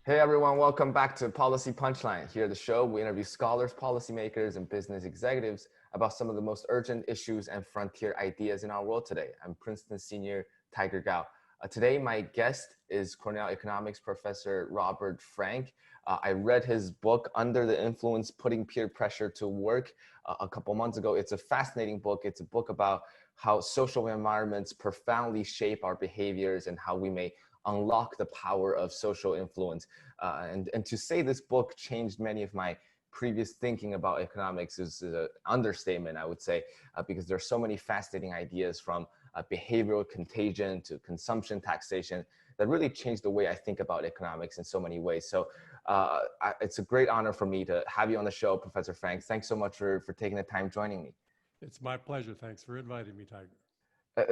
Hey everyone, welcome back to Policy Punchline. Here at the show, we interview scholars, policymakers, and business executives about some of the most urgent issues and frontier ideas in our world today. I'm Princeton senior Tiger Gao. Today, my guest is Cornell economics professor Robert Frank. I read his book, Under the Influence, Putting Peer Pressure to Work, a couple months ago. It's a fascinating book. It's a book about how social environments profoundly shape our behaviors and how we may unlock the power of social influence. And to say this book changed many of my previous thinking about economics is an understatement, I would say, because there are so many fascinating ideas from behavioral contagion to consumption taxation that really changed the way I think about economics in so many ways. So it's a great honor for me to have you on the show, Professor Frank. Thanks so much for taking the time joining me. It's my pleasure. Thanks for inviting me, Tiger.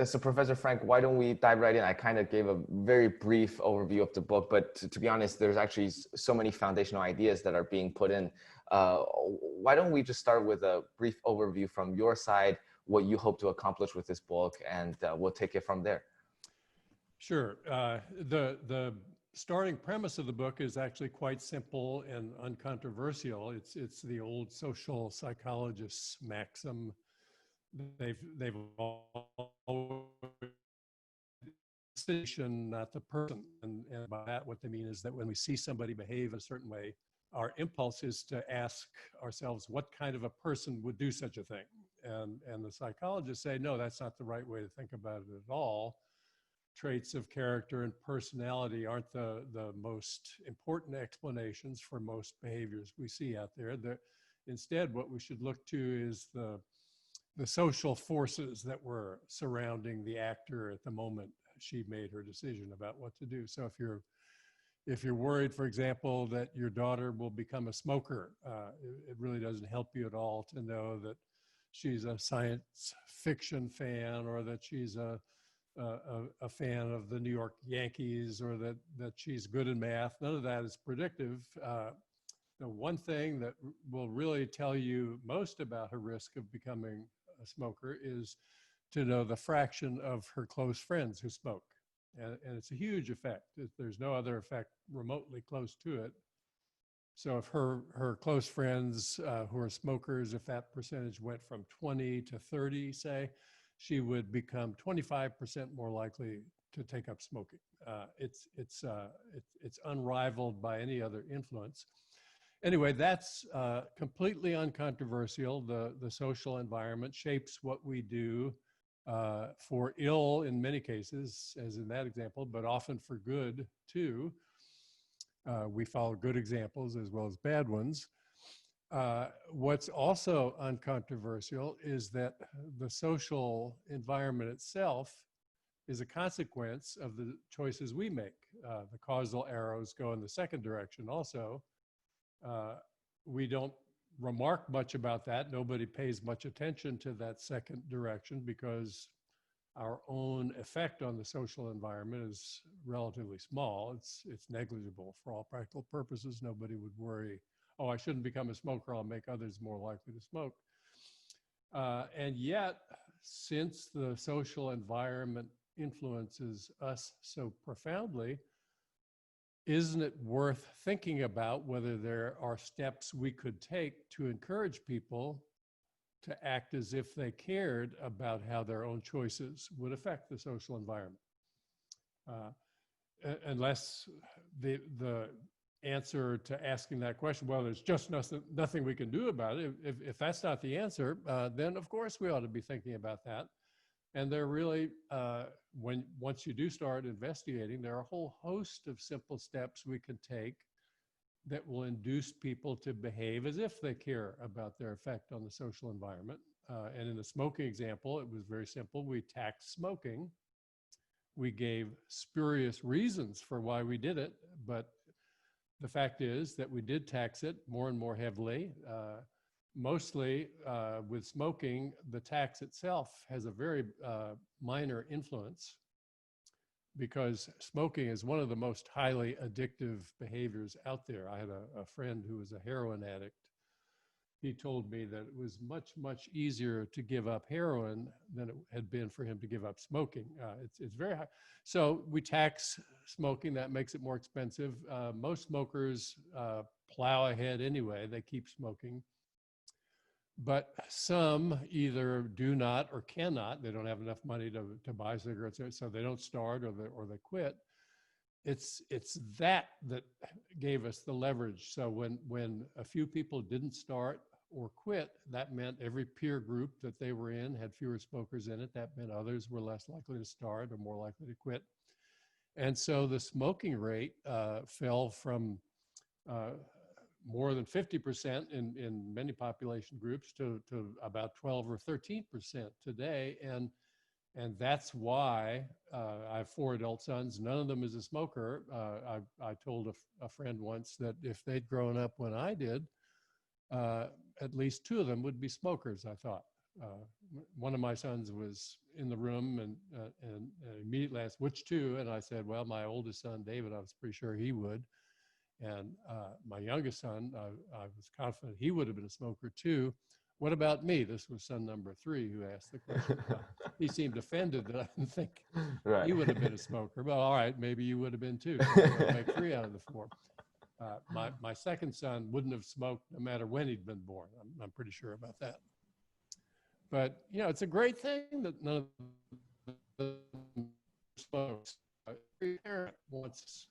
So Professor Frank, why don't we dive right in? I kind of gave a very brief overview of the book, but to be honest, there's actually so many foundational ideas that are being put in. Why don't we just start with a brief overview from your side, what you hope to accomplish with this book, and we'll take it from there. Sure. The starting premise of the book is actually quite simple and uncontroversial. It's the old social psychologists' maxim. They've always station, not the person. And by that, what they mean is that when we see somebody behave a certain way, our impulse is to ask ourselves, what kind of a person would do such a thing? And the psychologists say, no, that's not the right way to think about it at all. Traits of character and personality aren't the most important explanations for most behaviors we see out there. Instead, what we should look to is the social forces that were surrounding the actor at the moment she made her decision about what to do. So if you're worried, for example, that your daughter will become a smoker, it really doesn't help you at all to know that she's a science fiction fan, or that she's a fan of the New York Yankees, or that she's good in math. None of that is predictive. The one thing that will really tell you most about her risk of becoming a smoker is to know the fraction of her close friends who smoke. And it's a huge effect. There's no other effect remotely close to it. So if her close friends who are smokers, if that percentage went from 20 to 30, say, she would become 25% more likely to take up smoking. It's unrivaled by any other influence. Anyway, that's completely uncontroversial. The social environment shapes what we do for ill in many cases, as in that example, but often for good too. We follow good examples as well as bad ones. What's also uncontroversial is that the social environment itself is a consequence of the choices we make. The causal arrows go in the second direction also. We don't remark much about that. Nobody pays much attention to that second direction because our own effect on the social environment is relatively small. It's negligible for all practical purposes. Nobody would worry, oh, I shouldn't become a smoker, I'll make others more likely to smoke. And yet, since the social environment influences us so profoundly, isn't it worth thinking about whether there are steps we could take to encourage people to act as if they cared about how their own choices would affect the social environment? Unless the answer to asking that question, well, there's just nothing we can do about it. If that's not the answer, then of course we ought to be thinking about that. And there really, once you do start investigating, there are a whole host of simple steps we can take that will induce people to behave as if they care about their effect on the social environment. And in the smoking example, it was very simple. We taxed smoking. We gave spurious reasons for why we did it, but the fact is that we did tax it more and more heavily. Mostly with smoking, the tax itself has a very minor influence because smoking is one of the most highly addictive behaviors out there. I had a friend who was a heroin addict he told me that it was much, much easier to give up heroin than it had been for him to give up smoking. It's very high. So we tax smoking, that makes it more expensive. Most smokers plow ahead anyway, they keep smoking. But some either do not or cannot, they don't have enough money to buy cigarettes, so they don't start or they quit. It's that gave us the leverage. So when a few people didn't start or quit, that meant every peer group that they were in had fewer smokers in it. That meant others were less likely to start or more likely to quit. And so the smoking rate fell from more than 50% in many population groups to about 12 or 13% today. And that's why I have 4 adult sons. None of them is a smoker. I told a friend once that if they'd grown up when I did, at least 2 of them would be smokers, I thought. One of my sons was in the room and immediately asked, which 2? And I said, well, my oldest son, David, I was pretty sure he would. And my youngest son, I was confident he would have been a smoker too. What about me? This was son number 3 who asked the question. He seemed offended that I didn't think he would have been a smoker. But all right, maybe you would have been too. So I'll make 3 out of the 4. My second son wouldn't have smoked no matter when he'd been born. I'm pretty sure about that. But, you know, it's a great thing that none of them smokes. Every parent wants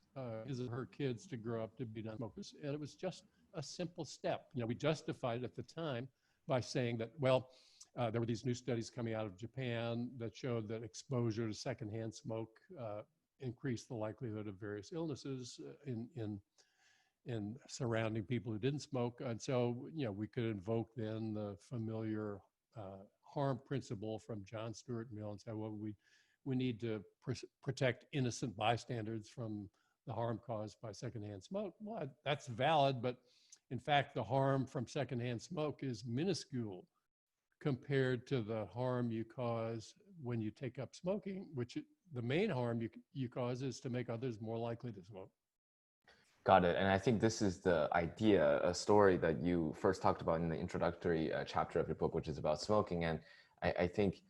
his or her kids to grow up to be non-smokers. And it was just a simple step. You know, we justified it at the time by saying that, well, there were these new studies coming out of Japan that showed that exposure to secondhand smoke increased the likelihood of various illnesses in surrounding people who didn't smoke. And so, you know, we could invoke then the familiar harm principle from John Stuart Mill and say, well, we need to protect innocent bystanders from the harm caused by secondhand smoke. Well, that's valid, but in fact, the harm from secondhand smoke is minuscule compared to the harm you cause when you take up smoking, which the main harm you cause is to make others more likely to smoke. Got it. And I think this is the idea, a story that you first talked about in the introductory chapter of your book, which is about smoking. And I think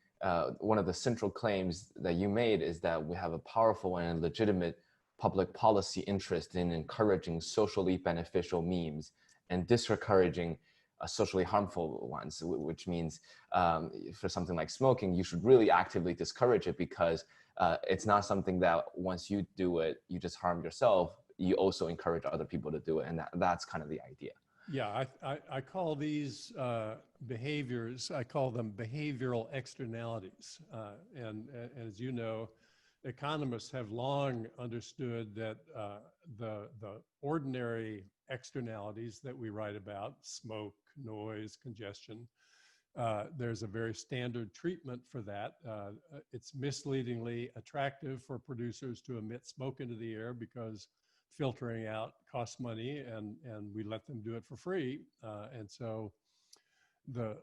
one of the central claims that you made is that we have a powerful and legitimate public policy interest in encouraging socially beneficial memes and discouraging socially harmful ones, which means for something like smoking, you should really actively discourage it because it's not something that once you do it, you just harm yourself. You also encourage other people to do it. And that's kind of the idea. Yeah, I call these behaviors, I call them behavioral externalities. And as you know, economists have long understood that the ordinary externalities that we write about, smoke, noise, congestion, there's a very standard treatment for that. It's misleadingly attractive for producers to emit smoke into the air because filtering out costs money, and we let them do it for free. And so the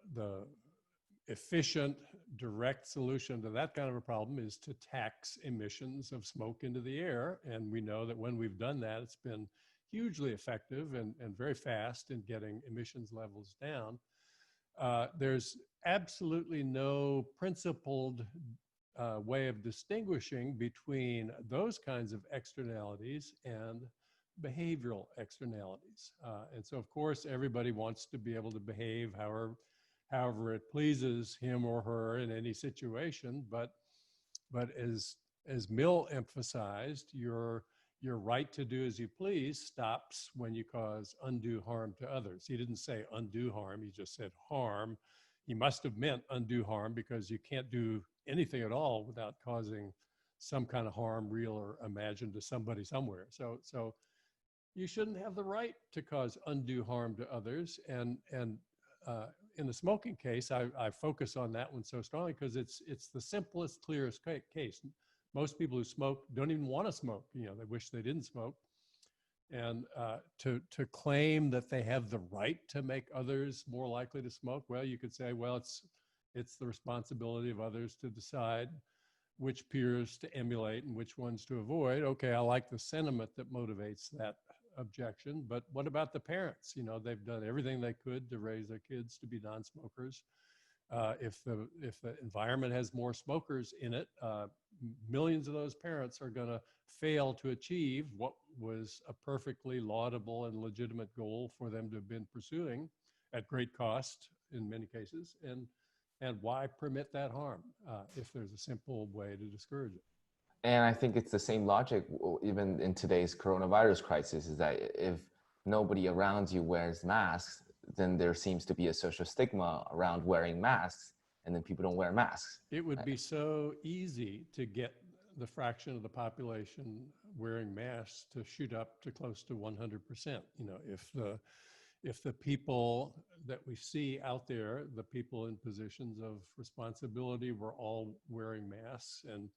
efficient, direct solution to that kind of a problem is to tax emissions of smoke into the air. And we know that when we've done that, it's been hugely effective and very fast in getting emissions levels down. There's absolutely no principled way of distinguishing between those kinds of externalities and behavioral externalities. And so, of course, everybody wants to be able to behave however it pleases him or her in any situation. But as Mill emphasized, your right to do as you please stops when you cause undue harm to others. He didn't say undue harm, he just said harm. He must have meant undue harm because you can't do anything at all without causing some kind of harm, real or imagined, to somebody somewhere. So you shouldn't have the right to cause undue harm to others. And in the smoking case, I focus on that one so strongly because it's the simplest, clearest case. Most people who smoke don't even want to smoke. You know, they wish they didn't smoke. And to claim that they have the right to make others more likely to smoke, well, you could say, well, it's the responsibility of others to decide which peers to emulate and which ones to avoid. Okay, I like the sentiment that motivates that objection. But what about the parents? You know, they've done everything they could to raise their kids to be non-smokers. If the environment has more smokers in it, millions of those parents are going to fail to achieve what was a perfectly laudable and legitimate goal for them to have been pursuing at great cost in many cases. And why permit that harm if there's a simple way to discourage it? And I think it's the same logic even in today's coronavirus crisis, is that if nobody around you wears masks, then there seems to be a social stigma around wearing masks, and then people don't wear masks. It would be so easy to get the fraction of the population wearing masks to shoot up to close to 100%. You know, if the people that we see out there, the people in positions of responsibility, were all wearing masks and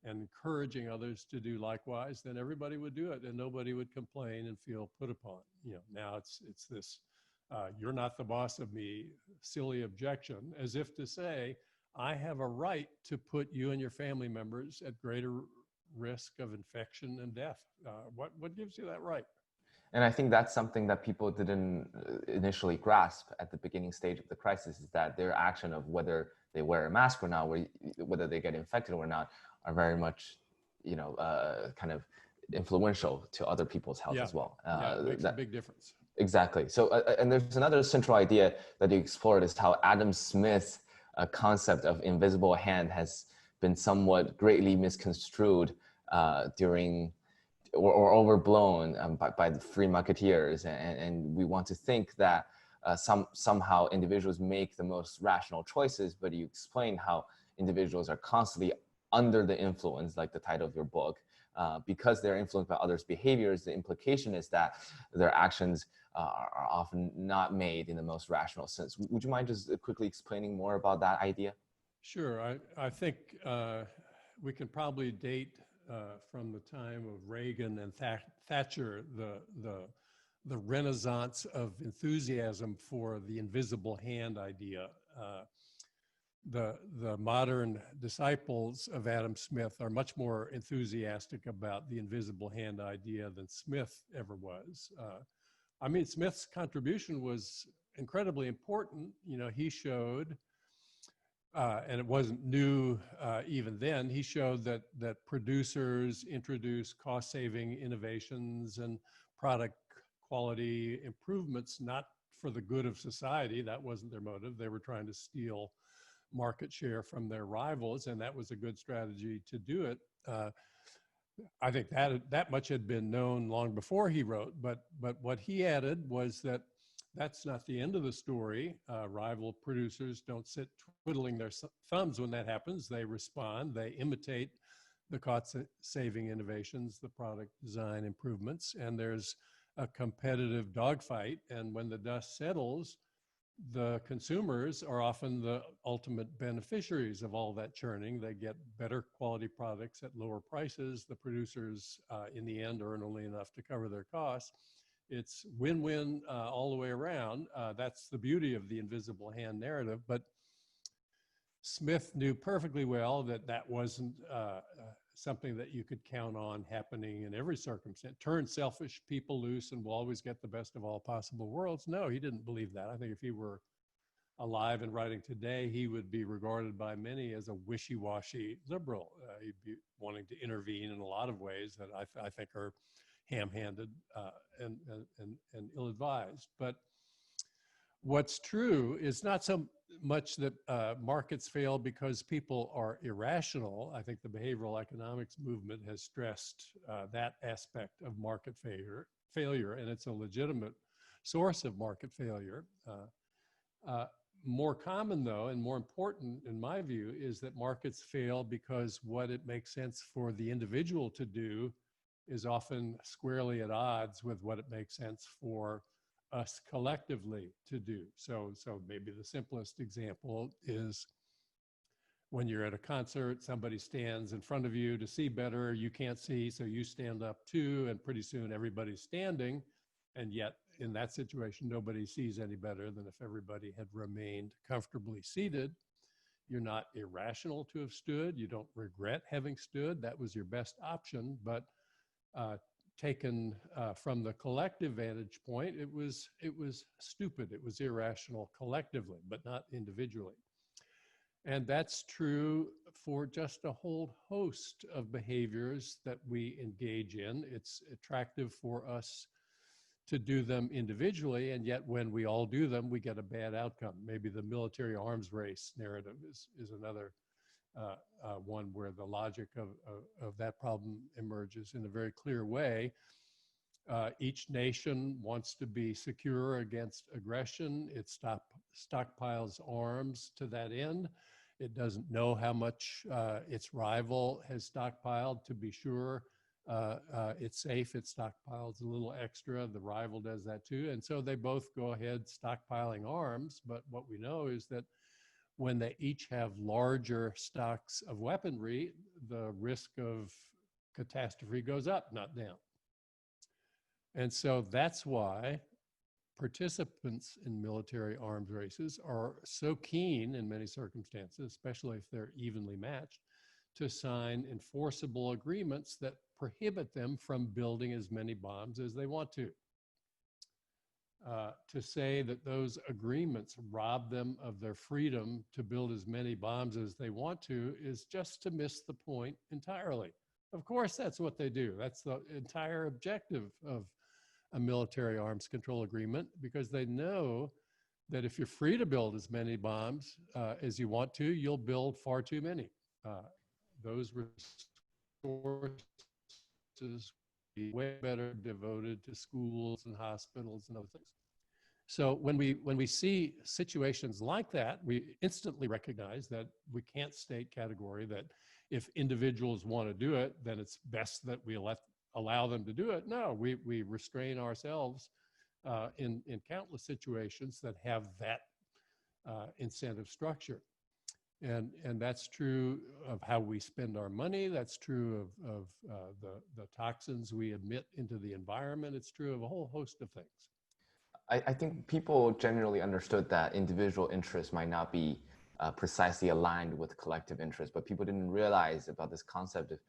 encouraging others to do likewise, then everybody would do it and nobody would complain and feel put upon. You know, now it's this you're not the boss of me silly objection, as if to say, I have a right to put you and your family members at greater risk of infection and death. What gives you that right? And I think that's something that people didn't initially grasp at the beginning stage of the crisis, is that their action of whether they wear a mask or not, whether they get infected or not, are very much, you know, kind of influential to other people's health as well. Yeah, it makes a big difference. Exactly. So, and there's another central idea that you explored, is how Adam Smith's concept of invisible hand has been somewhat greatly misconstrued during or overblown by the free marketeers. And we want to think that somehow individuals make the most rational choices, but you explain how individuals are constantly under the influence, like the title of your book, because they're influenced by others' behaviors. The implication is that their actions are often not made in the most rational sense. Would you mind just quickly explaining more about that idea? Sure. I think we can probably date from the time of Reagan and Thatcher the renaissance of enthusiasm for the invisible hand idea. The modern disciples of Adam Smith are much more enthusiastic about the invisible hand idea than Smith ever was. I mean, Smith's contribution was incredibly important. You know, he showed, and it wasn't new even then, he showed that producers introduce cost-saving innovations and product quality improvements, not for the good of society. That wasn't their motive. They were trying to steal market share from their rivals, and that was a good strategy to do it. I think that much had been known long before he wrote, but what he added was that that's not the end of the story. Rival producers don't sit twiddling their thumbs when that happens. They respond, they imitate the cost-saving innovations, the product design improvements, and there's a competitive dogfight. And when the dust settles, the consumers are often the ultimate beneficiaries of all that churning. They get better quality products at lower prices. The producers, in the end, earn only enough to cover their costs. It's win-win all the way around. That's the beauty of the invisible hand narrative. But Smith knew perfectly well that that wasn't something that you could count on happening in every circumstance. Turn selfish people loose and we'll always get the best of all possible worlds. No, he didn't believe that. I think if he were alive and writing today, he would be regarded by many as a wishy-washy liberal. He'd be wanting to intervene in a lot of ways that I think are ham-handed and ill-advised. But what's true is not so much that markets fail because people are irrational. I think the behavioral economics movement has stressed that aspect of market failure, and it's a legitimate source of market failure. More common, though, and more important, in my view, is that markets fail because what it makes sense for the individual to do is often squarely at odds with what it makes sense for us collectively to do. So maybe the simplest example is when you're at a concert, somebody stands in front of you to see better, you can't see, so you stand up too, and pretty soon everybody's standing, and yet in that situation, nobody sees any better than if everybody had remained comfortably seated. You're not irrational to have stood, you don't regret having stood, that was your best option, but taken from the collective vantage point, it was stupid. It was irrational collectively, but not individually. And that's true for just a whole host of behaviors that we engage in. It's attractive for us to do them individually, and yet when we all do them, we get a bad outcome. Maybe the military arms race narrative is another one where the logic of that problem emerges in a very clear way. Each nation wants to be secure against aggression. It stockpiles arms to that end. It doesn't know how much its rival has stockpiled. To be sure, it's safe. It stockpiles a little extra. The rival does that too. And so they both go ahead stockpiling arms. But what we know is that when they each have larger stocks of weaponry, the risk of catastrophe goes up, not down. And so that's why participants in military arms races are so keen in many circumstances, especially if they're evenly matched, to sign enforceable agreements that prohibit them from building as many bombs as they want to. To say that those agreements rob them of their freedom to build as many bombs as they want to is just to miss the point entirely. Of course, that's what they do. That's the entire objective of a military arms control agreement, because they know that if you're free to build as many bombs as you want to, you'll build far too many. Those resources be way better devoted to schools and hospitals and other things. So when we see situations like that, we instantly recognize that we can't state category that if individuals want to do it, then it's best that we allow them to do it. No, we restrain ourselves in countless situations that have that incentive structure. And that's true of how we spend our money. That's true of the toxins we emit into the environment. It's true of a whole host of things. I think people generally understood that individual interests might not be precisely aligned with collective interests, but people didn't realize about this concept of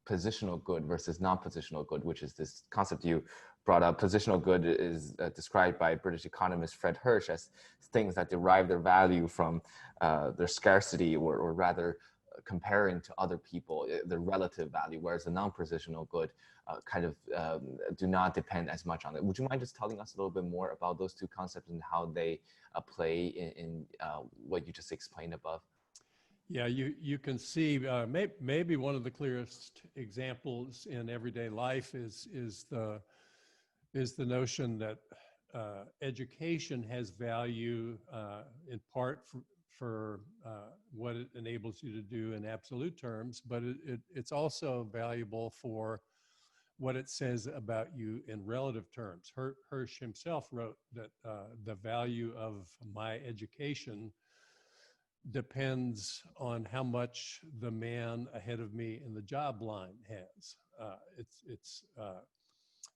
positional good versus non-positional good, which is this concept you brought up. Positional good is described by British economist Fred Hirsch as things that derive their value from their scarcity, or rather comparing to other people, their relative value, whereas the non-positional good kind of do not depend as much on it. Would you mind just telling us a little bit more about those two concepts and how they play in what you just explained above? Yeah, you can see maybe one of the clearest examples in everyday life is the notion that education has value in part for what it enables you to do in absolute terms, but it's also valuable for what it says about you in relative terms. Hirsch himself wrote that the value of my education depends on how much the man ahead of me in the job line has. It's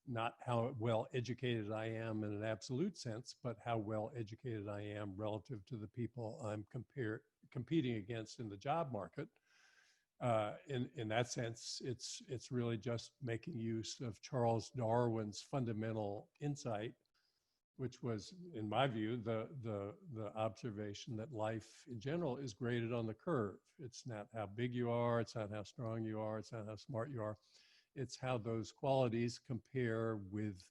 not how well educated I am in an absolute sense, but how well educated I am relative to the people I'm competing against in the job market. In that sense, it's really just making use of Charles Darwin's fundamental insight, which was, in my view, the observation that life in general is graded on the curve. It's not how big you are, it's not how strong you are, it's not how smart you are. It's how those qualities compare with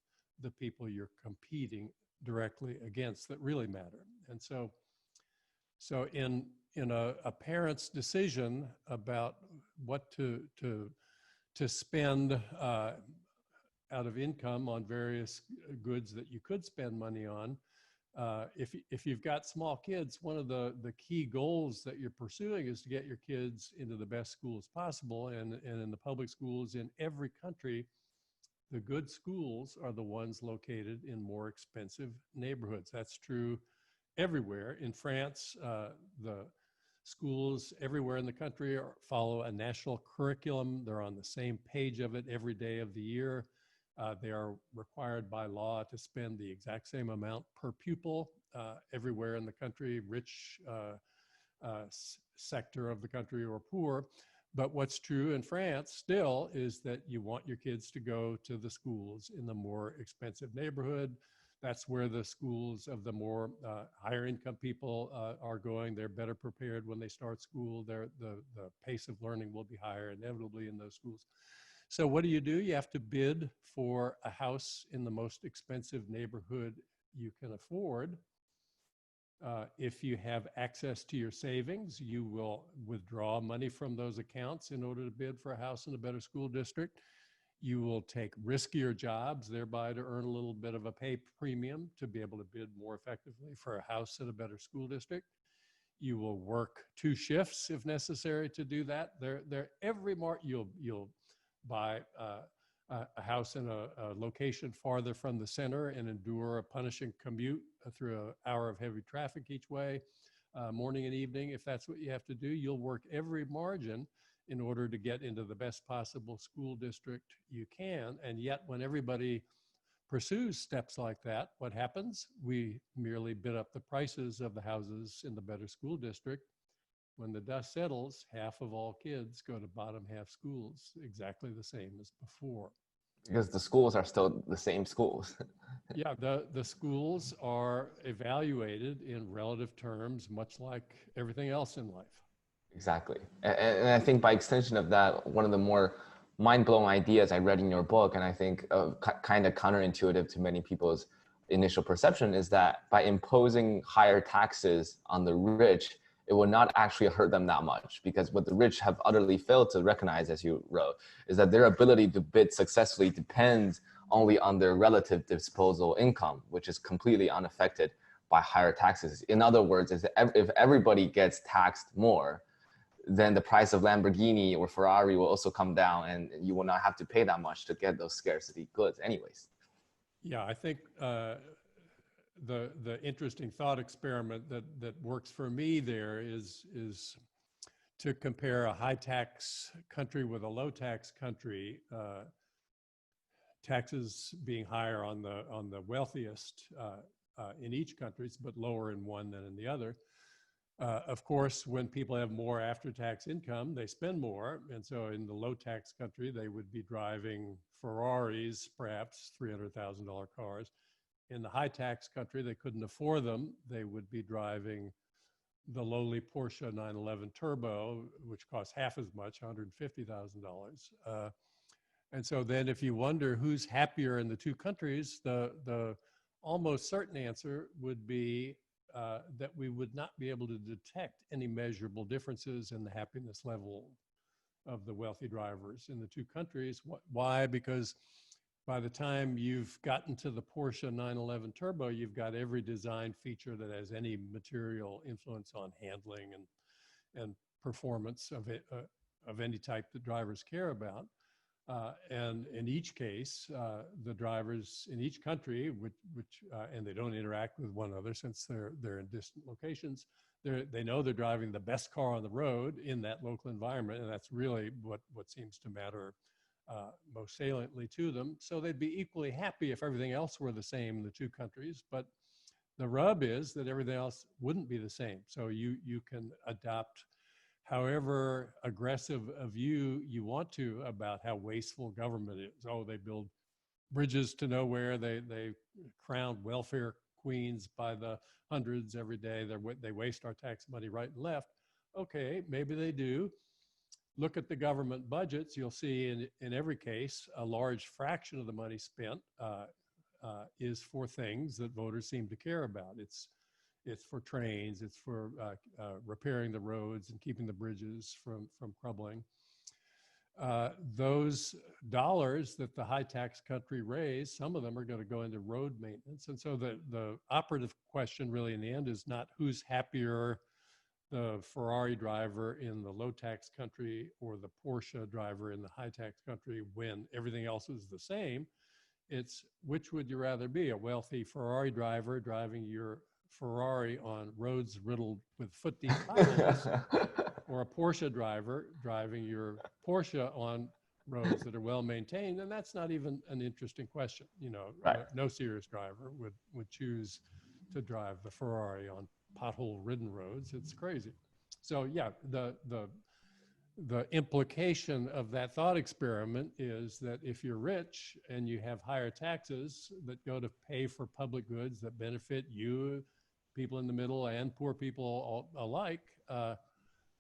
the people you're competing directly against that really matter. And so in a parent's decision about what to spend out of income on various goods that you could spend money on, if you've got small kids, one of the key goals that you're pursuing is to get your kids into the best schools possible. And in the public schools in every country, the good schools are the ones located in more expensive neighborhoods. That's true everywhere. In France, the schools everywhere in the country follow a national curriculum. They're on the same page of it every day of the year. They are required by law to spend the exact same amount per pupil everywhere in the country, rich sector of the country or poor. But what's true in France still is that you want your kids to go to the schools in the more expensive neighborhood. That's where the schools of the more higher income people are going. They're better prepared when they start school. The pace of learning will be higher inevitably in those schools. So what do? You have to bid for a house in the most expensive neighborhood you can afford. If you have access to your savings, you will withdraw money from those accounts in order to bid for a house in a better school district. You will take riskier jobs, thereby to earn a little bit of a pay premium to be able to bid more effectively for a house in a better school district. You will work 2 shifts if necessary to do that. You'll buy a house in a location farther from the center and endure a punishing commute through an hour of heavy traffic each way, morning and evening. If that's what you have to do, you'll work every margin in order to get into the best possible school district you can. And yet when everybody pursues steps like that, what happens? We merely bid up the prices of the houses in the better school district. When the dust settles, half of all kids go to bottom half schools, exactly the same as before. Because the schools are still the same schools. Yeah, the schools are evaluated in relative terms, much like everything else in life. Exactly. And I think by extension of that, one of the more mind-blowing ideas I read in your book, and I think kind of counterintuitive to many people's initial perception, is that by imposing higher taxes on the rich, it will not actually hurt them that much, because what the rich have utterly failed to recognize, as you wrote, is that their ability to bid successfully depends only on their relative disposable income, which is completely unaffected by higher taxes. In other words, if everybody gets taxed more, then the price of Lamborghini or Ferrari will also come down, and you will not have to pay that much to get those scarcity goods anyways. Yeah, I think the interesting thought experiment that works for me there is to compare a high tax country with a low tax country, taxes being higher on the wealthiest in each country, but lower in one than in the other. Of course, when people have more after-tax income, they spend more. And so in the low-tax country, they would be driving Ferraris, perhaps $300,000 cars. In the high-tax country, they couldn't afford them. They would be driving the lowly Porsche 911 Turbo, which costs half as much, $150,000. And so then if you wonder who's happier in the two countries, the almost certain answer would be that we would not be able to detect any measurable differences in the happiness level of the wealthy drivers in the two countries. Why? Because by the time you've gotten to the Porsche 911 Turbo, you've got every design feature that has any material influence on handling and performance of any type that drivers care about. And in each case, the drivers in each country, and they don't interact with one another since they're in distant locations, they know they're driving the best car on the road in that local environment, and that's really what seems to matter most saliently to them. So they'd be equally happy if everything else were the same in the two countries, but the rub is that everything else wouldn't be the same. So you can adopt however aggressive a view you want to about how wasteful government is. Oh, they build bridges to nowhere. They crown welfare queens by the hundreds every day. They waste our tax money right and left. Okay, maybe they do. Look at the government budgets. You'll see in every case, a large fraction of the money spent is for things that voters seem to care about. It's for trains, it's for repairing the roads and keeping the bridges from crumbling. Those dollars that the high tax country raised, some of them are going to go into road maintenance. And so the operative question really in the end is not who's happier, the Ferrari driver in the low tax country or the Porsche driver in the high tax country when everything else is the same. It's which would you rather be, a wealthy Ferrari driver driving your Ferrari on roads riddled with foot-deep potholes, or a Porsche driver driving your Porsche on roads that are well maintained? And that's not even an interesting question. You know, right. No serious driver would choose to drive the Ferrari on pothole-ridden roads. It's crazy. So yeah, the implication of that thought experiment is that if you're rich and you have higher taxes that go to pay for public goods that benefit you, people in the middle, and poor people alike,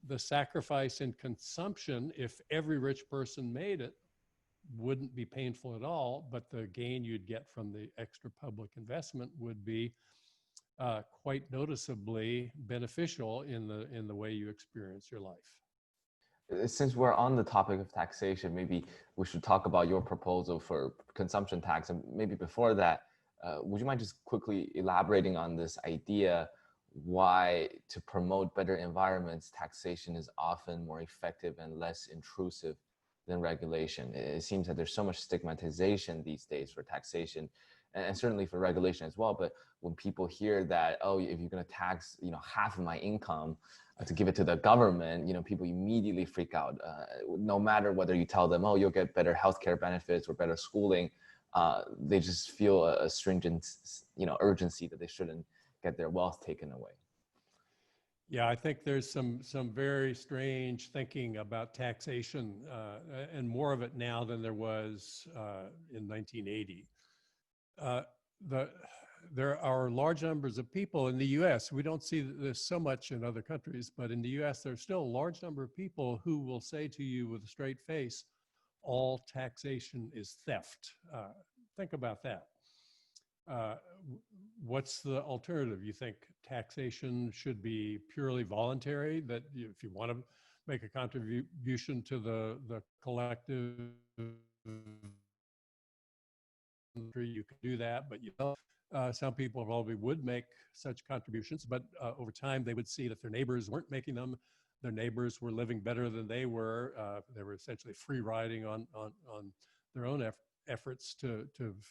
the sacrifice in consumption, if every rich person made it, wouldn't be painful at all, but the gain you'd get from the extra public investment would be quite noticeably beneficial in the way you experience your life. Since we're on the topic of taxation, maybe we should talk about your proposal for consumption tax. And maybe before that, would you mind just quickly elaborating on this idea, why to promote better environments, taxation is often more effective and less intrusive than regulation? It seems that there's so much stigmatization these days for taxation, and certainly for regulation as well. But when people hear that, oh, if you're going to tax, half of my income to give it to the government, people immediately freak out. No matter whether you tell them, oh, you'll get better healthcare benefits or better schooling, they just feel a stringent, urgency that they shouldn't get their wealth taken away. Yeah, I think there's some very strange thinking about taxation, and more of it now than there was in 1980. There are large numbers of people in the US. We don't see this so much in other countries, but in the US, there's still a large number of people who will say to you with a straight face, all taxation is theft. Think about that. What's the alternative? You think taxation should be purely voluntary, that if you want to make a contribution to the collective, you can do that, but some people probably would make such contributions, but over time they would see that their neighbors weren't making them. Their neighbors were living better than they were. They were essentially free riding on their own efforts to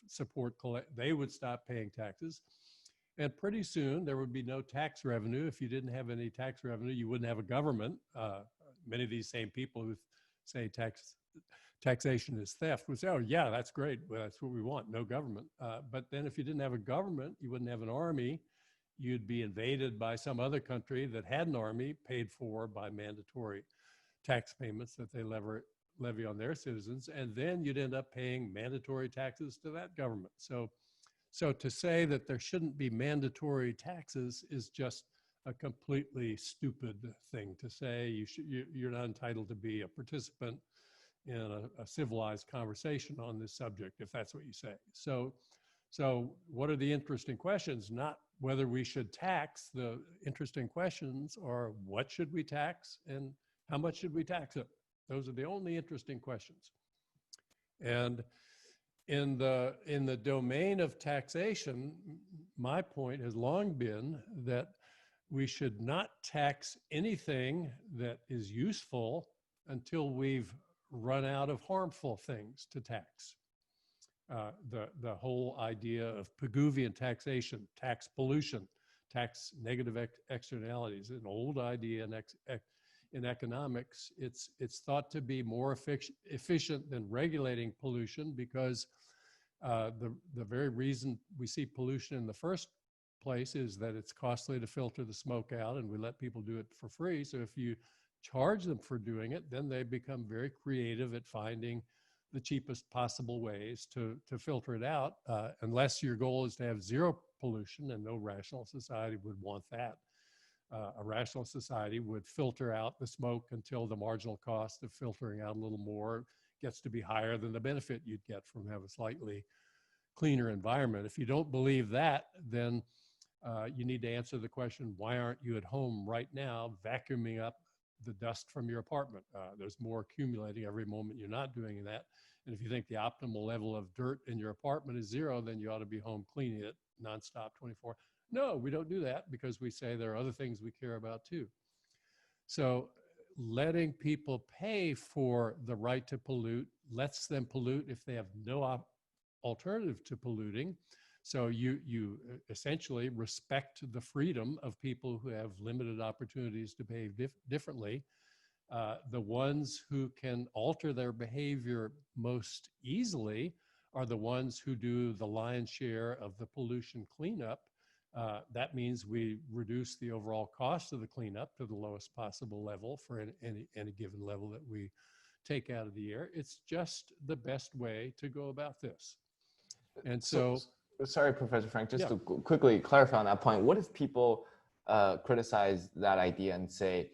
support they would stop paying taxes. And pretty soon there would be no tax revenue. If you didn't have any tax revenue, you wouldn't have a government. Many of these same people who say taxation is theft would say, oh yeah, that's great. Well, that's what we want, no government. But then if you didn't have a government, you wouldn't have an army. You'd be invaded by some other country that had an army paid for by mandatory tax payments that they levy on their citizens. And then you'd end up paying mandatory taxes to that government. So to say that there shouldn't be mandatory taxes is just a completely stupid thing to say. You're not entitled to be a participant in a civilized conversation on this subject, if that's what you say. So what are the interesting questions? Not whether we should tax. The interesting questions are, what should we tax and how much should we tax it? Those are the only interesting questions. And in the domain of taxation, my point has long been that we should not tax anything that is useful until we've run out of harmful things to tax. The whole idea of Pigouvian taxation, tax pollution, tax negative externalities, an old idea in economics. It's thought to be more efficient than regulating pollution, because the very reason we see pollution in the first place is that it's costly to filter the smoke out, and we let people do it for free. So if you charge them for doing it, then they become very creative at finding the cheapest possible ways to filter it out, unless your goal is to have zero pollution, and no rational society would want that. A rational society would filter out the smoke until the marginal cost of filtering out a little more gets to be higher than the benefit you'd get from having a slightly cleaner environment. If you don't believe that, then you need to answer the question, why aren't you at home right now vacuuming up the dust from your apartment? There's more accumulating every moment you're not doing that. And if you think the optimal level of dirt in your apartment is zero, then you ought to be home cleaning it nonstop 24. No, we don't do that, because we say there are other things we care about too. So letting people pay for the right to pollute lets them pollute if they have no alternative to polluting. So you essentially respect the freedom of people who have limited opportunities to behave differently. The ones who can alter their behavior most easily are the ones who do the lion's share of the pollution cleanup. That means we reduce the overall cost of the cleanup to the lowest possible level for any given level that we take out of the air. It's just the best way to go about this. And so sorry, Professor Frank, just yeah. to quickly clarify on that point, what if people criticize that idea and say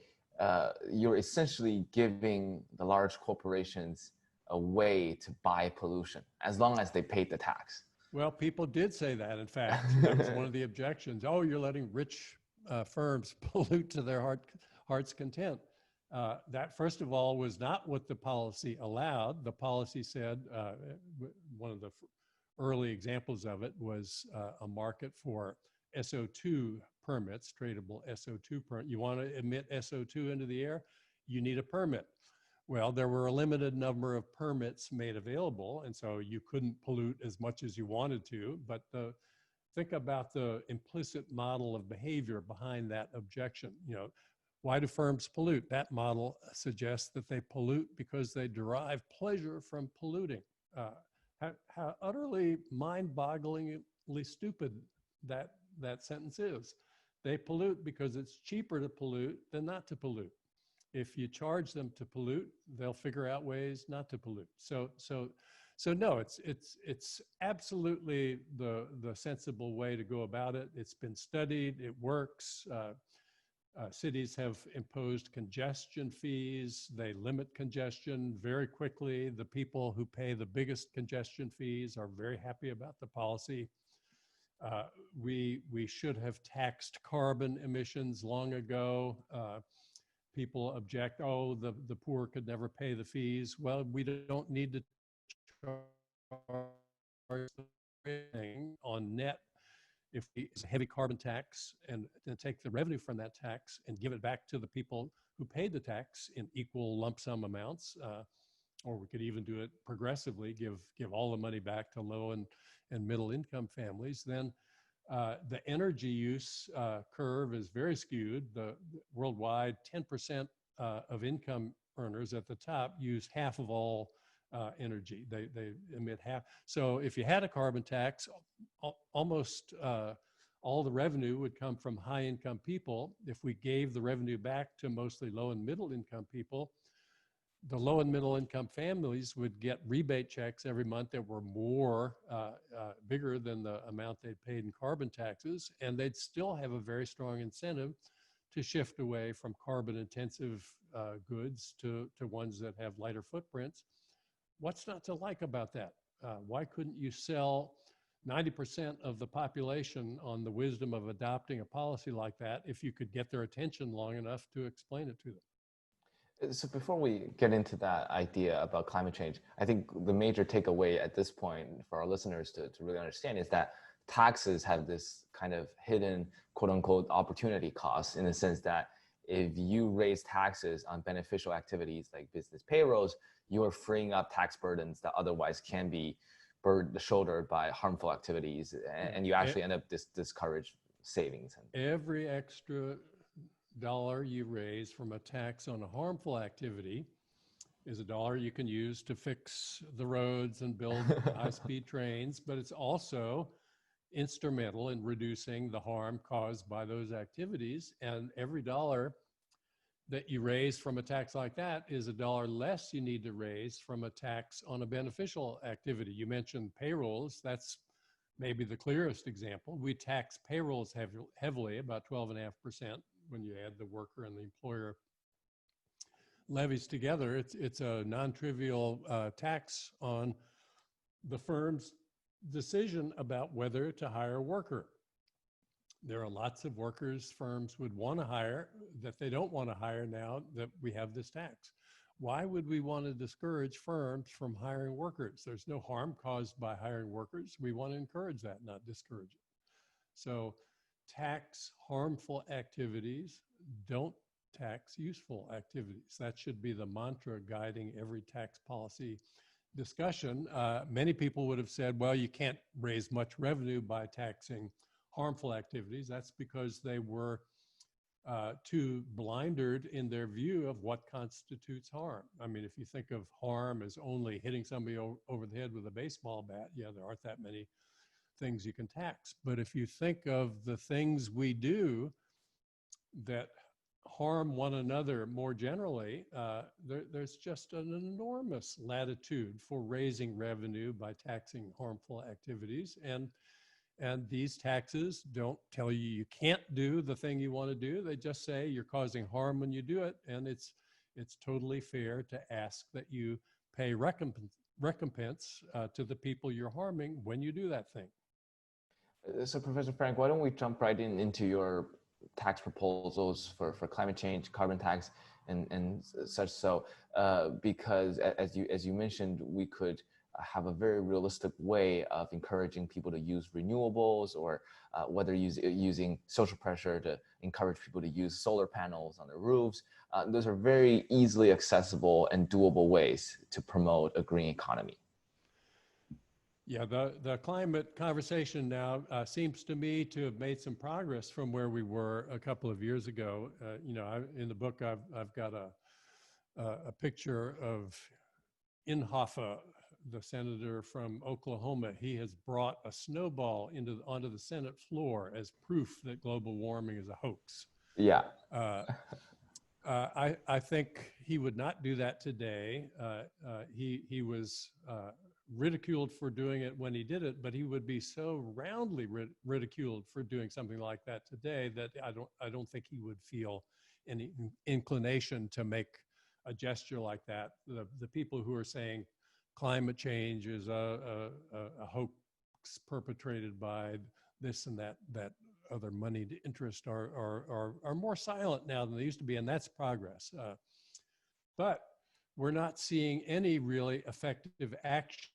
you're essentially giving the large corporations a way to buy pollution as long as they paid the tax? Well, people did say that, in fact. That was one of the objections. Oh, you're letting rich firms pollute to their heart's content. That, first of all, was not what the policy allowed. The policy said, one of the early examples of it was a market for SO2 permits, tradable SO2 permit. You want to emit SO2 into the air? You need a permit. Well, there were a limited number of permits made available, and so you couldn't pollute as much as you wanted to. But think about the implicit model of behavior behind that objection. You know, why do firms pollute? That model suggests that they pollute because they derive pleasure from polluting. How utterly mind-bogglingly stupid that sentence is. They pollute because it's cheaper to pollute than not to pollute. If you charge them to pollute, they'll figure out ways not to pollute. So no, it's absolutely the sensible way to go about it. It's been studied, it works. Cities have imposed congestion fees. They limit congestion very quickly. The people who pay the biggest congestion fees are very happy about the policy. We should have taxed carbon emissions long ago. People object, oh, the poor could never pay the fees. Well, we don't need to charge on net. If it's a heavy carbon tax and then take the revenue from that tax and give it back to the people who paid the tax in equal lump sum amounts, or we could even do it progressively, give all the money back to low and middle income families, then the energy use curve is very skewed. The worldwide 10% of income earners at the top use half of all energy. They emit half. So if you had a carbon tax, almost all the revenue would come from high income people. If we gave the revenue back to mostly low and middle income people, the low and middle income families would get rebate checks every month that were more bigger than the amount they'd paid in carbon taxes, and they'd still have a very strong incentive to shift away from carbon intensive goods to ones that have lighter footprints. What's not to like about that? Why couldn't you sell 90% of the population on the wisdom of adopting a policy like that if you could get their attention long enough to explain it to them? So before we get into that idea about climate change, I think the major takeaway at this point for our listeners to really understand is that taxes have this kind of hidden quote unquote opportunity cost, in the sense that if you raise taxes on beneficial activities like business payrolls, you are freeing up tax burdens that otherwise can be shouldered by harmful activities, and you actually end up discourage savings. Every extra dollar you raise from a tax on a harmful activity is a dollar you can use to fix the roads and build high-speed trains, but it's also instrumental in reducing the harm caused by those activities. And every dollar that you raise from a tax like that is a dollar less you need to raise from a tax on a beneficial activity. You mentioned payrolls. That's maybe the clearest example. We tax payrolls heavily, about 12.5%. When you add the worker and the employer levies together, it's a non-trivial tax on the firm's decision about whether to hire a worker. There are lots of workers firms would want to hire that they don't want to hire now that we have this tax. Why would we want to discourage firms from hiring workers? There's no harm caused by hiring workers. We want to encourage that, not discourage it. So tax harmful activities, don't tax useful activities. That should be the mantra guiding every tax policy discussion. Many people would have said, well, you can't raise much revenue by taxing harmful activities. That's because they were too blindered in their view of what constitutes harm. I mean, if you think of harm as only hitting somebody over the head with a baseball bat, yeah, there aren't that many things you can tax. But if you think of the things we do that harm one another more generally, there's just an enormous latitude for raising revenue by taxing harmful activities. And these taxes don't tell you can't do the thing you want to do. They just say you're causing harm when you do it. And it's totally fair to ask that you pay recompense to the people you're harming when you do that thing. So Professor Frank, why don't we jump right into your tax proposals for climate change, carbon tax, and such. So because as you mentioned, we could have a very realistic way of encouraging people to use renewables, or whether using social pressure to encourage people to use solar panels on their roofs. Those are very easily accessible and doable ways to promote a green economy. Yeah, the climate conversation now seems to me to have made some progress from where we were a couple of years ago. In the book, I've got a picture of Inhofe, the senator from Oklahoma. He has brought a snowball onto the Senate floor as proof that global warming is a hoax. Yeah. I think he would not do that today. He was ridiculed for doing it when he did it, but he would be so roundly ridiculed for doing something like that today that I don't think he would feel any inclination to make a gesture like that. The people who are saying climate change is a hoax perpetrated by this and that other moneyed interest are more silent now than they used to be, and that's progress. But we're not seeing any really effective action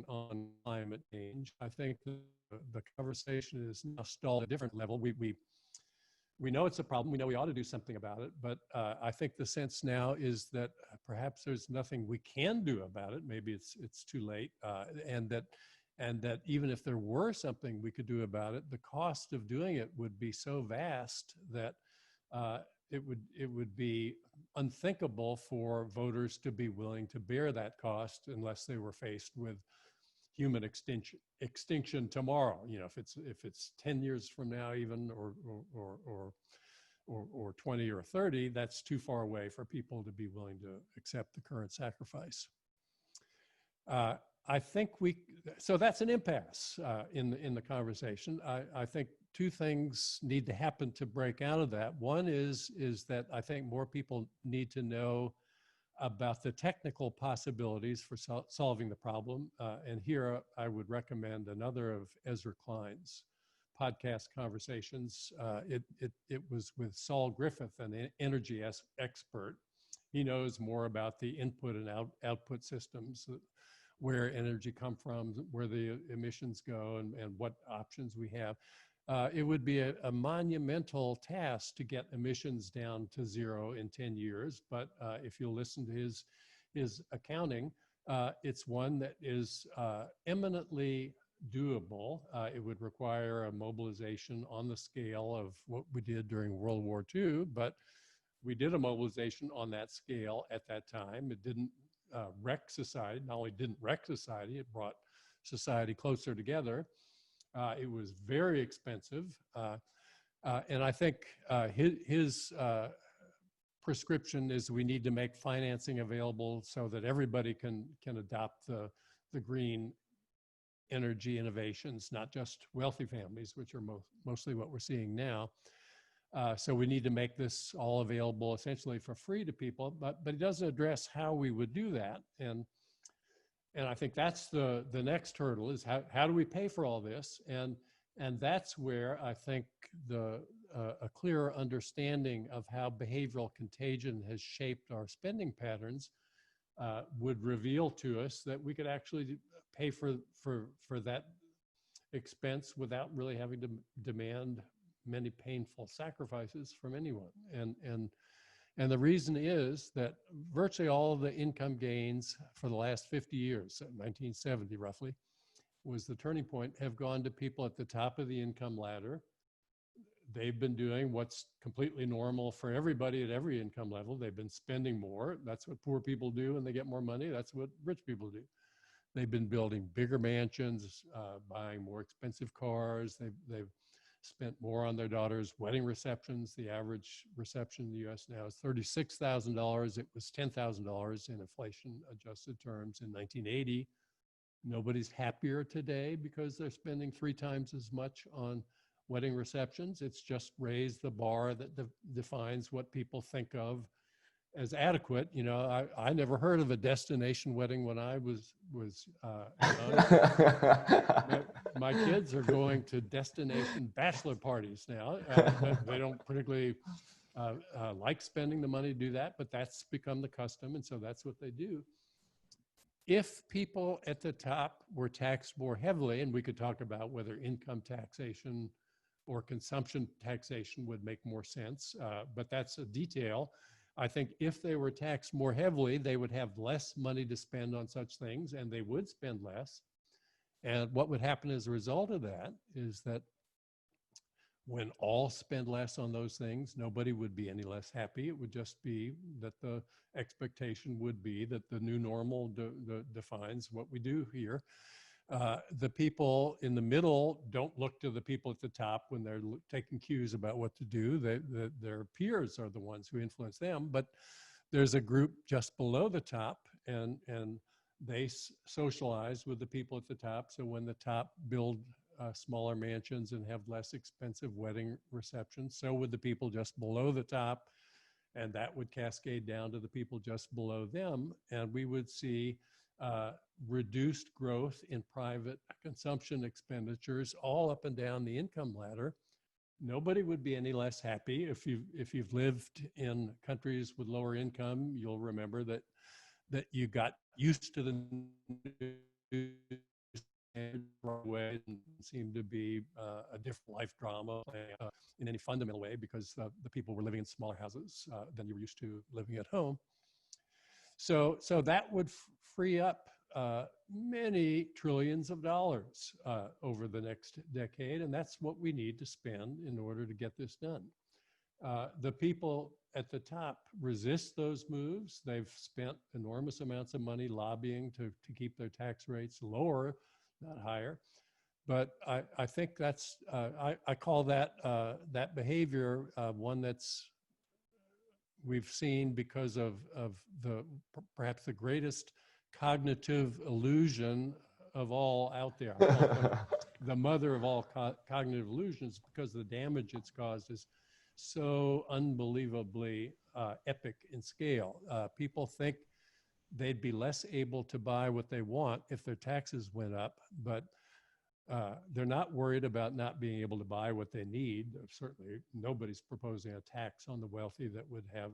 on climate change. I think the conversation is now stalled at a different level. We know it's a problem. We know we ought to do something about it. But I think the sense now is that perhaps there's nothing we can do about it. Maybe it's too late, and that even if there were something we could do about it, the cost of doing it would be so vast that it would be unthinkable for voters to be willing to bear that cost unless they were faced with human extinction tomorrow. If it's 10 years from now, even or 20 or 30, that's too far away for people to be willing to accept the current sacrifice. I think so that's an impasse in the conversation. I think two things need to happen to break out of that. One is that I think more people need to know about the technical possibilities for solving the problem. And here I would recommend another of Ezra Klein's podcast conversations. It was with Saul Griffith, an energy expert. He knows more about the input and output systems, where energy come from, where the emissions go, and what options we have. It would be a monumental task to get emissions down to zero in 10 years. But if you listen to his accounting, it's one that is eminently doable. It would require a mobilization on the scale of what we did during World War II, but we did a mobilization on that scale at that time. It didn't wreck society. Not only didn't wreck society, it brought society closer together. It was very expensive. And I think his prescription is we need to make financing available so that everybody can adopt the green energy innovations, not just wealthy families, which are mostly what we're seeing now. So we need to make this all available essentially for free to people, but it doesn't address how we would do that. And I think that's the next hurdle is how do we pay for all this? And that's where I think a clearer understanding of how behavioral contagion has shaped our spending patterns would reveal to us that we could actually pay for that expense without really having to demand many painful sacrifices from anyone. And the reason is that virtually all of the income gains for the last 50 years, 1970 roughly, was the turning point, have gone to people at the top of the income ladder. They've been doing what's completely normal for everybody at every income level. They've been spending more. That's what poor people do when they get more money. That's what rich people do. They've been building bigger mansions, buying more expensive cars. They've spent more on their daughters' wedding receptions. The average reception in the U.S. now is $36,000. It was $10,000 in inflation-adjusted terms in 1980. Nobody's happier today because they're spending 3 times as much on wedding receptions. It's just raised the bar that defines what people think of as adequate. You know, I never heard of a destination wedding when I was young. My kids are going to destination bachelor parties now. They don't particularly like spending the money to do that, but that's become the custom, and so that's what they do. If people at the top were taxed more heavily, and we could talk about whether income taxation or consumption taxation would make more sense, but that's a detail. I think if they were taxed more heavily, they would have less money to spend on such things, and they would spend less. And what would happen as a result of that is that when all spend less on those things, nobody would be any less happy. It would just be that the expectation would be that the new normal defines what we do here. The people in the middle don't look to the people at the top when they're taking cues about what to do. Their peers are the ones who influence them, but there's a group just below the top, and they socialize with the people at the top. So when the top build smaller mansions and have less expensive wedding receptions, so would the people just below the top, and that would cascade down to the people just below them, and we would see reduced growth in private consumption expenditures all up and down the income ladder. Nobody would be any less happy. If you've lived in countries with lower income, you'll remember that you got used to the way and seemed to be a different life drama in any fundamental way, because the people were living in smaller houses than you were used to living at home. So that would free up many trillions of dollars over the next decade, and that's what we need to spend in order to get this done. The people at the top resist those moves. They've spent enormous amounts of money lobbying to keep their tax rates lower, not higher. But I think that's, I call that behavior one that's we've seen because of perhaps the greatest cognitive illusion of all out there. I call it the mother of all cognitive illusions, because the damage it's caused is so unbelievably epic in scale. People think they'd be less able to buy what they want if their taxes went up, but they're not worried about not being able to buy what they need. Certainly, nobody's proposing a tax on the wealthy that would have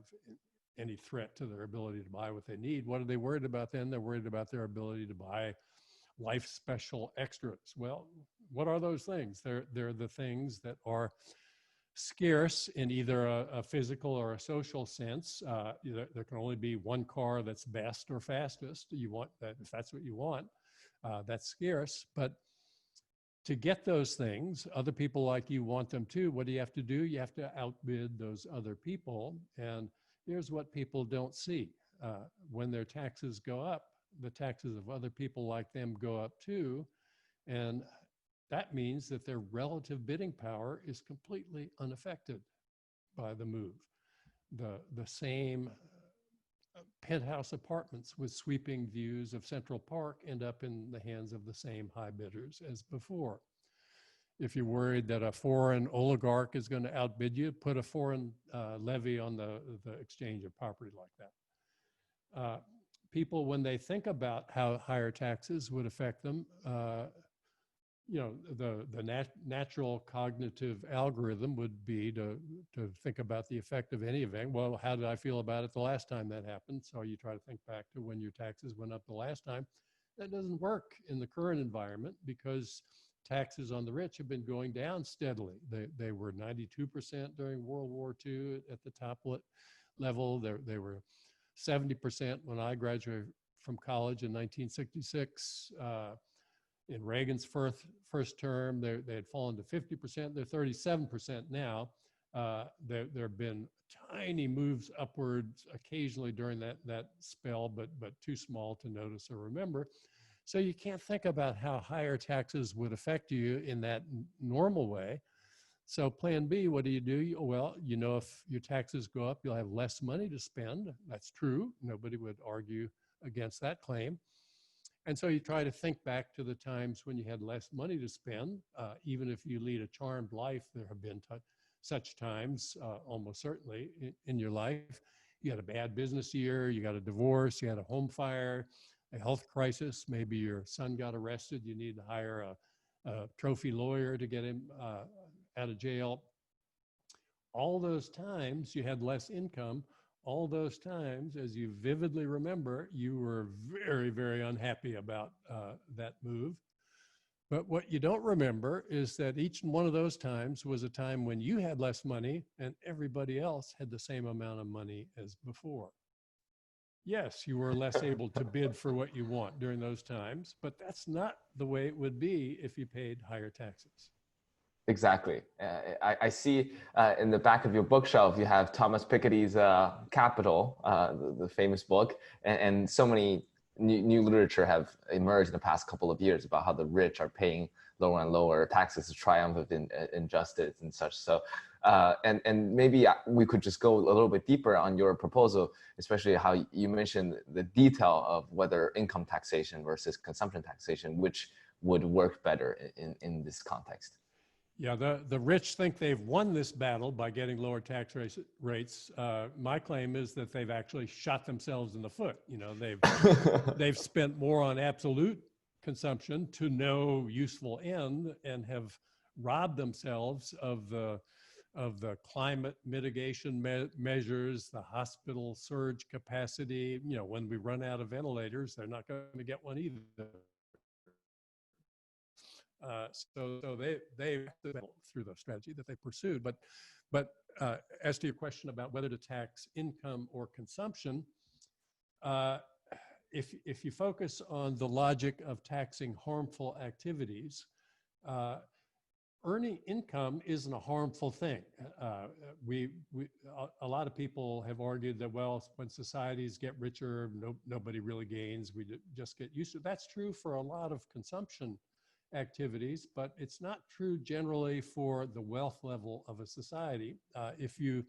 any threat to their ability to buy what they need. What are they worried about then? They're worried about their ability to buy life special extras. Well, what are those things? They're the things that are scarce in either a physical or a social sense. There can only be one car that's best or fastest. You want that, if that's what you want, that's scarce. But to get those things, other people like you want them too. What do you have to do? You have to outbid those other people. And here's what people don't see. When their taxes go up, the taxes of other people like them go up too. And that means that their relative bidding power is completely unaffected by the move. The same penthouse apartments with sweeping views of Central Park end up in the hands of the same high bidders as before. If you're worried that a foreign oligarch is going to outbid you, put a foreign levy on the exchange of property like that. People, when they think about how higher taxes would affect them, you know, the natural cognitive algorithm would be to think about the effect of any event. Well, how did I feel about it the last time that happened? So you try to think back to when your taxes went up the last time. That doesn't work in the current environment, because taxes on the rich have been going down steadily. They were 92% during World War II at the top level. They were 70% when I graduated from college in 1966. In Reagan's first term, they had fallen to 50%. They're 37% now. There have been tiny moves upwards occasionally during that spell, but too small to notice or remember. So you can't think about how higher taxes would affect you in that normal way. So plan B, what do? Well, if your taxes go up, you'll have less money to spend. That's true. Nobody would argue against that claim. And so you try to think back to the times when you had less money to spend. Even if you lead a charmed life, there have been such times, almost certainly, in your life. You had a bad business year, you got a divorce, you had a home fire, a health crisis, maybe your son got arrested, you need to hire a trophy lawyer to get him out of jail. All those times you had less income. All those times, as you vividly remember, you were very, very unhappy about that move. But what you don't remember is that each one of those times was a time when you had less money and everybody else had the same amount of money as before. Yes, you were less able to bid for what you want during those times, but that's not the way it would be if you paid higher taxes. Exactly. I see in the back of your bookshelf, you have Thomas Piketty's Capital, the famous book, and so many new literature have emerged in the past couple of years about how the rich are paying lower and lower taxes to triumph of injustice and such. So, and maybe we could just go a little bit deeper on your proposal, especially how you mentioned the detail of whether income taxation versus consumption taxation, which would work better in this context. Yeah, the rich think they've won this battle by getting lower tax rates. My claim is that they've actually shot themselves in the foot. They've spent more on absolute consumption to no useful end and have robbed themselves of the climate mitigation measures, the hospital surge capacity. When we run out of ventilators, they're not going to get one either. So they through the strategy that they pursued. But as to your question about whether to tax income or consumption, if you focus on the logic of taxing harmful activities, earning income isn't a harmful thing. A lot of people have argued that, well, when societies get richer, nobody really gains. We just get used to it. That's true for a lot of consumption activities, but it's not true generally for the wealth level of a society. If you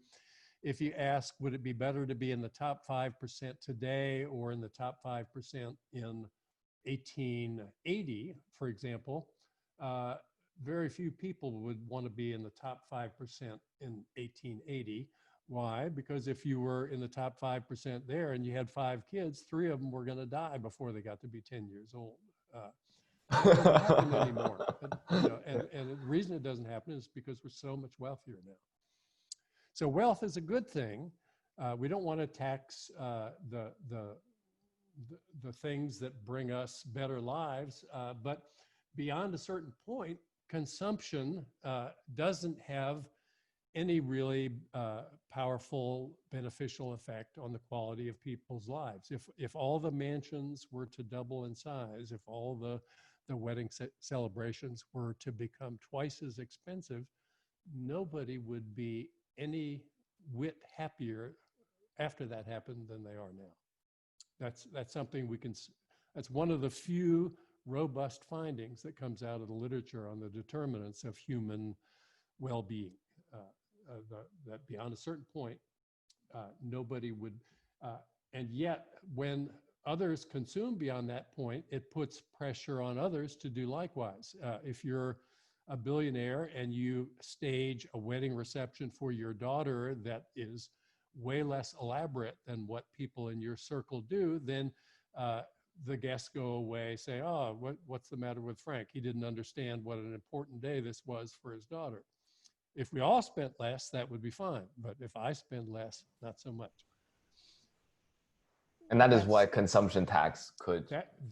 ask, would it be better to be in the top 5% today or in the top 5% in 1880, for example, very few people would want to be in the top 5% in 1880. Why? Because if you were in the top 5% there and you had 5 kids, 3 of them were going to die before they got to be 10 years old. That doesn't happen anymore. And the reason it doesn't happen is because we're so much wealthier now. So wealth is a good thing. We don't want to tax the things that bring us better lives, but beyond a certain point, consumption doesn't have any really powerful beneficial effect on the quality of people's lives. If all the mansions were to double in size, if all the wedding celebrations were to become twice as expensive, nobody would be any whit happier after that happened than they are now. That's something that's one of the few robust findings that comes out of the literature on the determinants of human well-being. That beyond a certain point, nobody would, and yet when others consume beyond that point, it puts pressure on others to do likewise. If you're a billionaire and you stage a wedding reception for your daughter that is way less elaborate than what people in your circle do, then the guests go away, say, oh, what's the matter with Frank? He didn't understand what an important day this was for his daughter. If we all spent less, that would be fine. But if I spend less, not so much. And that's why consumption tax could.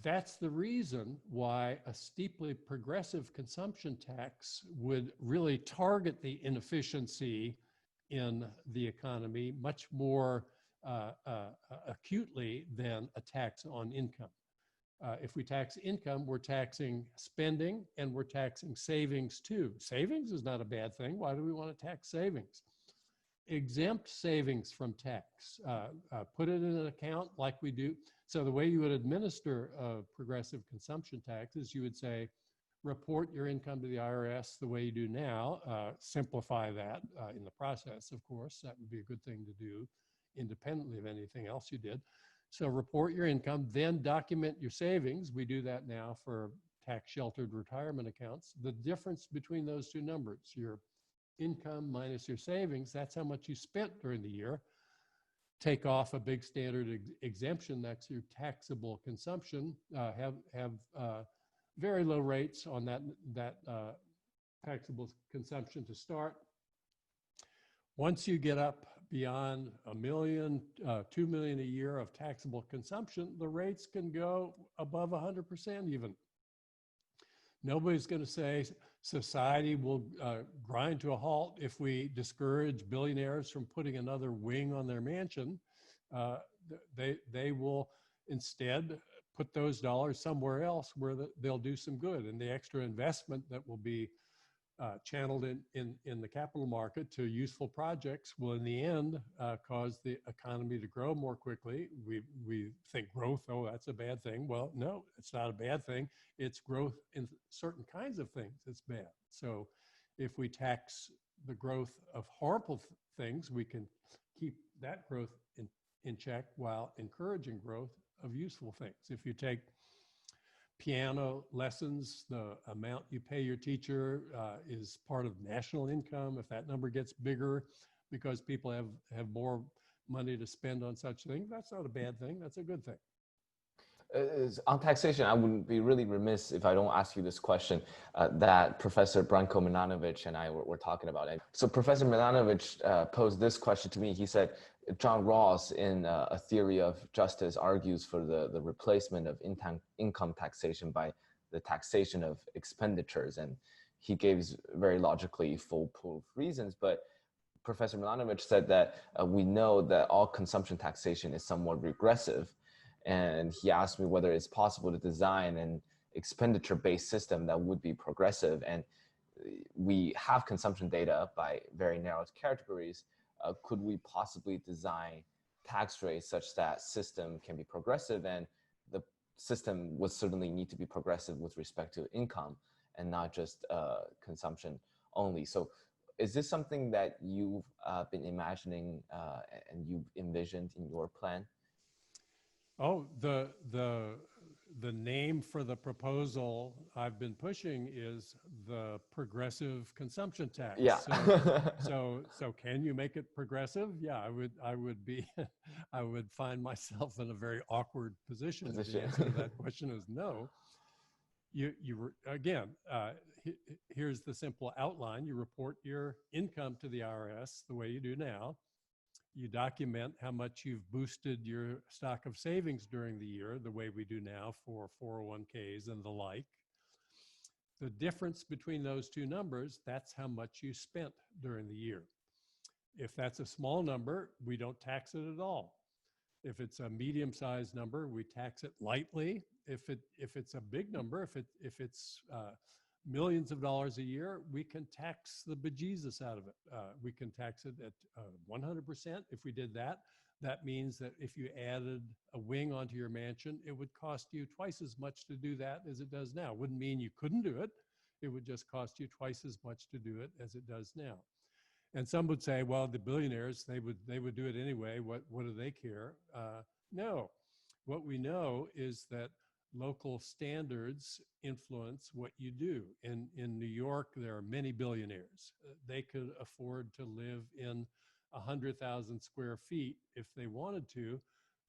That's the reason why a steeply progressive consumption tax would really target the inefficiency in the economy much more acutely than a tax on income. If we tax income, we're taxing spending and we're taxing savings too. Savings is not a bad thing. Why do we want to tax savings? exempt savings from tax. Put it in an account like we do. So the way you would administer a progressive consumption tax is you would say, report your income to the IRS the way you do now. Simplify that in the process, of course. That would be a good thing to do independently of anything else you did. So report your income, then document your savings. We do that now for tax-sheltered retirement accounts. The difference between those two numbers, your income minus your savings, that's how much you spent during the year. Take off a big standard exemption, that's your taxable consumption. Have very low rates on that taxable consumption to start. Once you get up beyond $1 million, $2 million a year of taxable consumption, the rates can go above 100% even. Nobody's going to say society will grind to a halt if we discourage billionaires from putting another wing on their mansion. They will instead put those dollars somewhere else where they'll do some good. And the extra investment that will be channeled in the capital market to useful projects will in the end cause the economy to grow more quickly. We think growth, oh, that's a bad thing. Well, no, it's not a bad thing. It's growth in certain kinds of things that's bad. So if we tax the growth of harmful things, we can keep that growth in check while encouraging growth of useful things. If you take piano lessons, the amount you pay your teacher is part of national income. If that number gets bigger because people have more money to spend on such things, that's not a bad thing, that's a good thing. On taxation, I would be really remiss if I don't ask you this question that Professor Branko Milanovic and I were talking about. So Professor Milanovic posed this question to me. He said, John Rawls in A Theory of Justice argues for the replacement of income taxation by the taxation of expenditures. And he gave very logically foolproof reasons, but Professor Milanovic said that we know that all consumption taxation is somewhat regressive. And he asked me whether it's possible to design an expenditure-based system that would be progressive. And we have consumption data by very narrow categories. Could we possibly design tax rates such that system can be progressive? And the system would certainly need to be progressive with respect to income and not just consumption only. So is this something that you've been imagining and you've envisioned in your plan? Oh, the name for the proposal I've been pushing is the progressive consumption tax. Yeah. So can you make it progressive? Yeah, I would find myself in a very awkward position. The answer to that question is no. Here's the simple outline. You report your income to the IRS the way you do now. You document how much you've boosted your stock of savings during the year, the way we do now for 401ks and the like. The difference between those two numbers, that's how much you spent during the year. If that's a small number, we don't tax it at all. If it's a medium-sized number, we tax it lightly. If it's a big number, if it's millions of dollars a year, we can tax the bejesus out of it. We can tax it at 100%. If we did that, that means that if you added a wing onto your mansion, it would cost you twice as much to do that as it does now. It wouldn't mean you couldn't do it. It would just cost you twice as much to do it as it does now. And some would say, well, the billionaires, they would do it anyway. What do they care? No. What we know is that local standards influence what you do. In New York, there are many billionaires. They could afford to live in 100,000 square feet if they wanted to.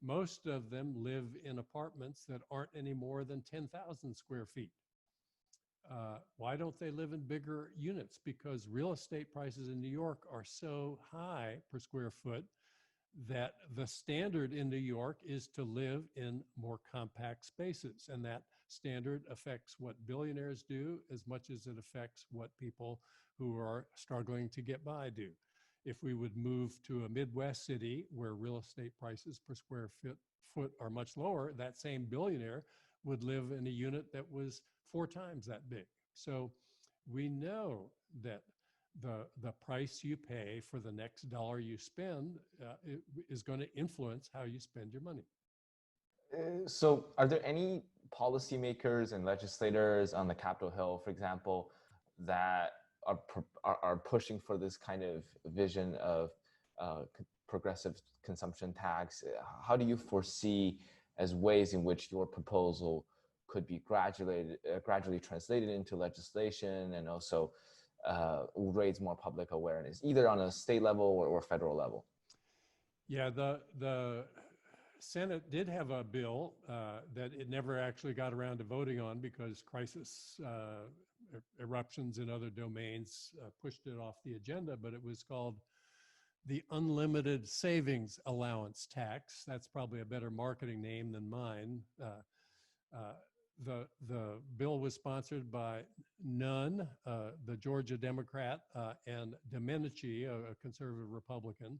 Most of them live in apartments that aren't any more than 10,000 square feet. Why don't they live in bigger units? Because real estate prices in New York are so high per square foot that the standard in New York is to live in more compact spaces. And that standard affects what billionaires do as much as it affects what people who are struggling to get by do. If we would move to a Midwest city where real estate prices per square foot are much lower, that same billionaire would live in a unit that was 4 times that big. So we know that the price you pay for the next dollar you spend is going to influence how you spend your money. So are there any policymakers and legislators on the Capitol Hill, for example, that are pushing for this kind of vision of progressive consumption tax? How do you foresee as ways in which your proposal could be gradually translated into legislation and also raise more public awareness, either on a state level or federal level? Yeah, the Senate did have a bill that it never actually got around to voting on because crisis eruptions in other domains pushed it off the agenda, but it was called the Unlimited Savings Allowance Tax. That's probably a better marketing name than mine. The bill was sponsored by Nunn, the Georgia Democrat, and Domenici, a conservative Republican.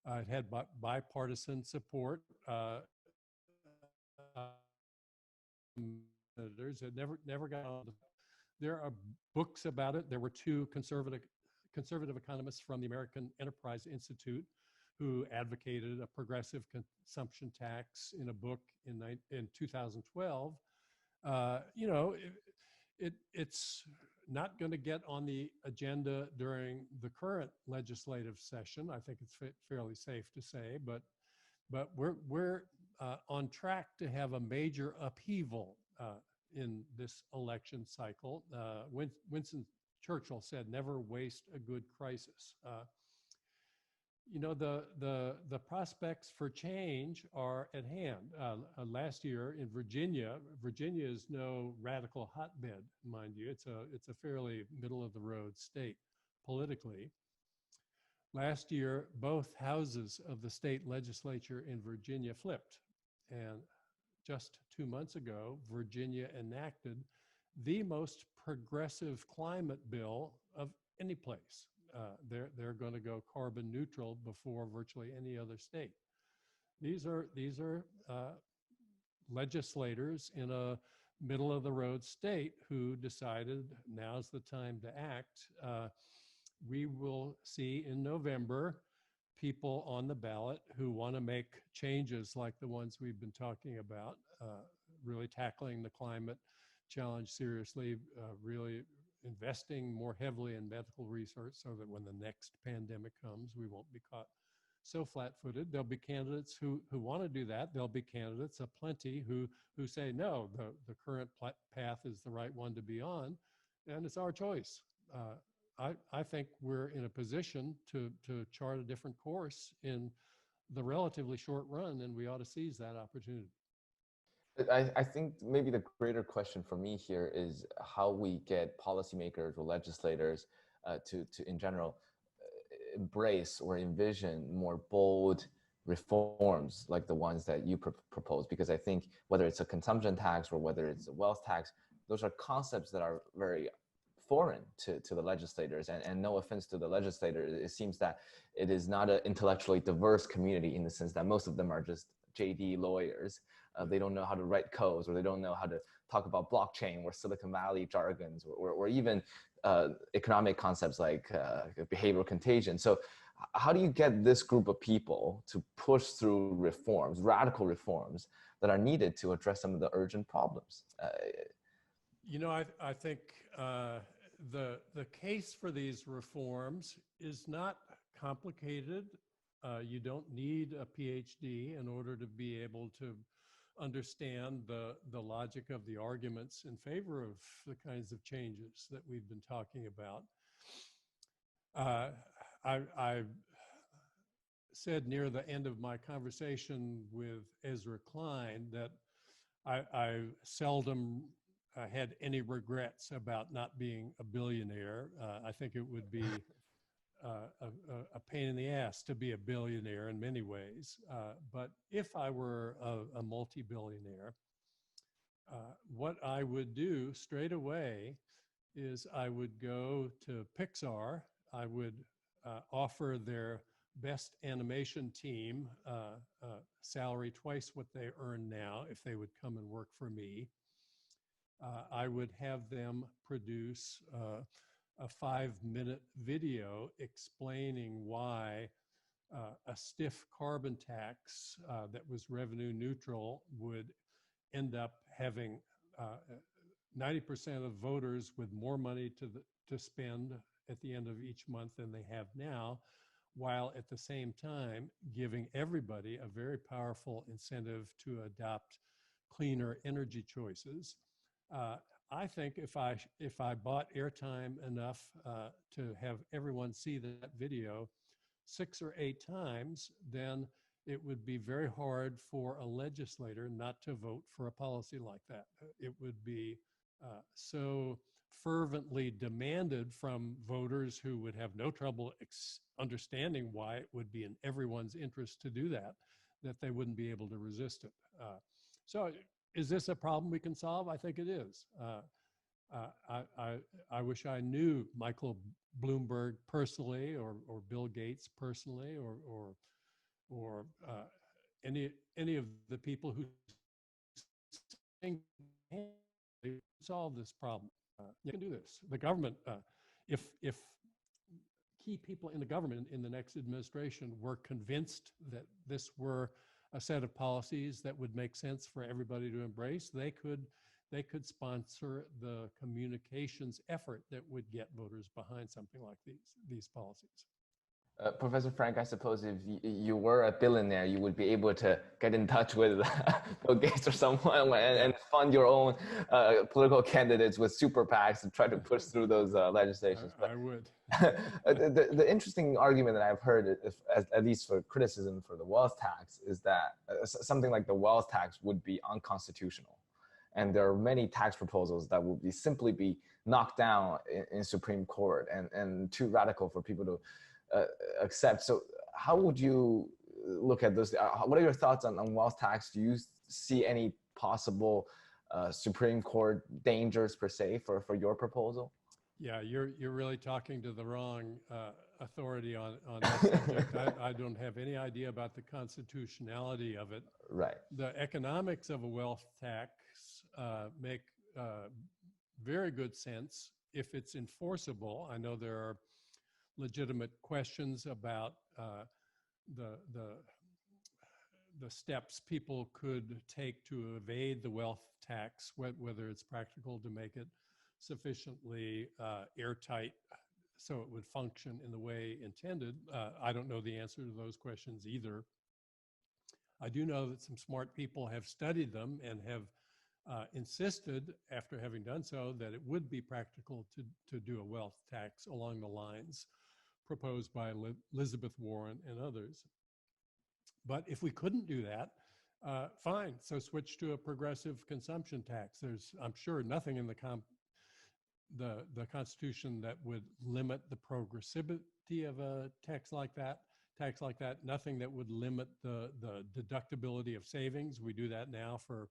It had bipartisan support. Senators. It never got on. There are books about it. There were two conservative economists from the American Enterprise Institute who advocated a progressive consumption tax in a book in 2012. You know, it's not going to get on the agenda during the current legislative session. I think it's fairly safe to say, but we're on track to have a major upheaval in this election cycle. Winston Churchill said, "Never waste a good crisis." You know, the prospects for change are at hand. Last year in Virginia is no radical hotbed, mind you. It's a fairly middle of the road state politically. Last year, both houses of the state legislature in Virginia flipped, and just 2 months ago, Virginia enacted the most progressive climate bill of any place. They're going to go carbon neutral before virtually any other state. These are legislators in a middle of the road state who decided now's the time to act. We will see in November people on the ballot who want to make changes like the ones we've been talking about, really tackling the climate challenge seriously, really investing more heavily in medical research so that when the next pandemic comes, we won't be caught so flat-footed. There'll be candidates who want to do that. There'll be candidates aplenty who say, no, the current path is the right one to be on, and it's our choice. I think we're in a position to chart a different course in the relatively short run, and we ought to seize that opportunity. I think maybe the greater question for me here is how we get policymakers or legislators to in general, embrace or envision more bold reforms like the ones that you propose. Because I think whether it's a consumption tax or whether it's a wealth tax, those are concepts that are very foreign to the legislators. And no offense to the legislators, it seems that it is not an intellectually diverse community in the sense that most of them are just JD lawyers. They don't know how to write codes, or they don't know how to talk about blockchain or Silicon Valley jargons, or even economic concepts like behavioral contagion. So how do you get this group of people to push through reforms, radical reforms that are needed to address some of the urgent problems? You know, I think the case for these reforms is not complicated. You don't need a PhD in order to be able to understand the logic of the arguments in favor of the kinds of changes that we've been talking about. I said near the end of my conversation with Ezra Klein that I seldom had any regrets about not being a billionaire. I think it would be a pain in the ass to be a billionaire in many ways. But if I were a multi-billionaire, what I would do straight away is I would go to Pixar. I would offer their best animation team salary twice what they earn now if they would come and work for me. I would have them produce a 5-minute video explaining why a stiff carbon tax that was revenue neutral would end up having 90% of voters with more money to spend at the end of each month than they have now, while at the same time giving everybody a very powerful incentive to adopt cleaner energy choices. I think if I bought airtime enough to have everyone see that video 6 or 8 times, then it would be very hard for a legislator not to vote for a policy like that. It would be so fervently demanded from voters who would have no trouble understanding why it would be in everyone's interest to do that, that they wouldn't be able to resist it. So is this a problem we can solve? I think it is. I wish I knew Michael Bloomberg personally, or Bill Gates personally, or any of the people who solve this problem. You can do this. The government, if key people in the government in the next administration were convinced that this were a set of policies that would make sense for everybody to embrace, they could sponsor the communications effort that would get voters behind something like these policies. Professor Frank, I suppose if you were a billionaire, you would be able to get in touch with Bill Gates or someone and fund your own political candidates with super PACs and try to push through those legislations. I would. The interesting argument that I've heard, at least for criticism for the wealth tax, is that something like the wealth tax would be unconstitutional. And there are many tax proposals that will simply be knocked down in Supreme Court and too radical for people to accept. So how would you look at this? What are your thoughts on wealth tax? Do you see any possible Supreme Court dangers per se for your proposal? Yeah, you're really talking to the wrong authority on that subject. I don't have any idea about the constitutionality of it. Right. The economics of a wealth tax make very good sense if it's enforceable. I know there are legitimate questions about the steps people could take to evade the wealth tax, whether it's practical to make it sufficiently airtight so it would function in the way intended. I don't know the answer to those questions either. I do know that some smart people have studied them and have insisted, after having done so, that it would be practical to do a wealth tax along the lines proposed by Elizabeth Warren and others. But if we couldn't do that, fine, so switch to a progressive consumption tax. There's, I'm sure, nothing in the Constitution that would limit the progressivity of a tax like that, nothing that would limit the deductibility of savings. We do that now for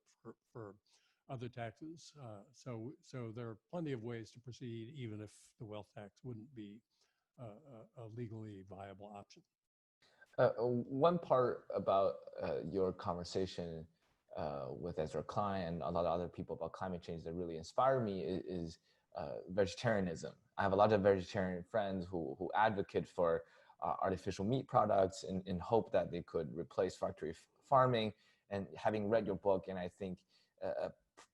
other taxes. So there are plenty of ways to proceed, even if the wealth tax wouldn't be a legally viable option. One part about your conversation with Ezra Klein and a lot of other people about climate change that really inspire me is vegetarianism. I have a lot of vegetarian friends who advocate for artificial meat products in hope that they could replace factory farming. And having read your book, and I think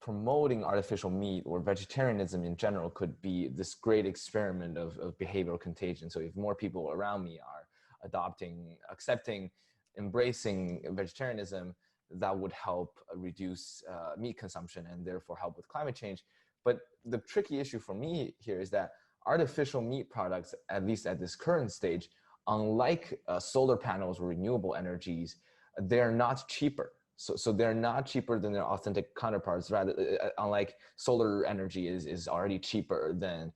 promoting artificial meat or vegetarianism in general could be this great experiment of behavioral contagion. So if more people around me are adopting, accepting, embracing vegetarianism, that would help reduce meat consumption and therefore help with climate change. But the tricky issue for me here is that artificial meat products, at least at this current stage, unlike solar panels or renewable energies, they're not cheaper. So they're not cheaper than their authentic counterparts. Rather, unlike solar energy is already cheaper than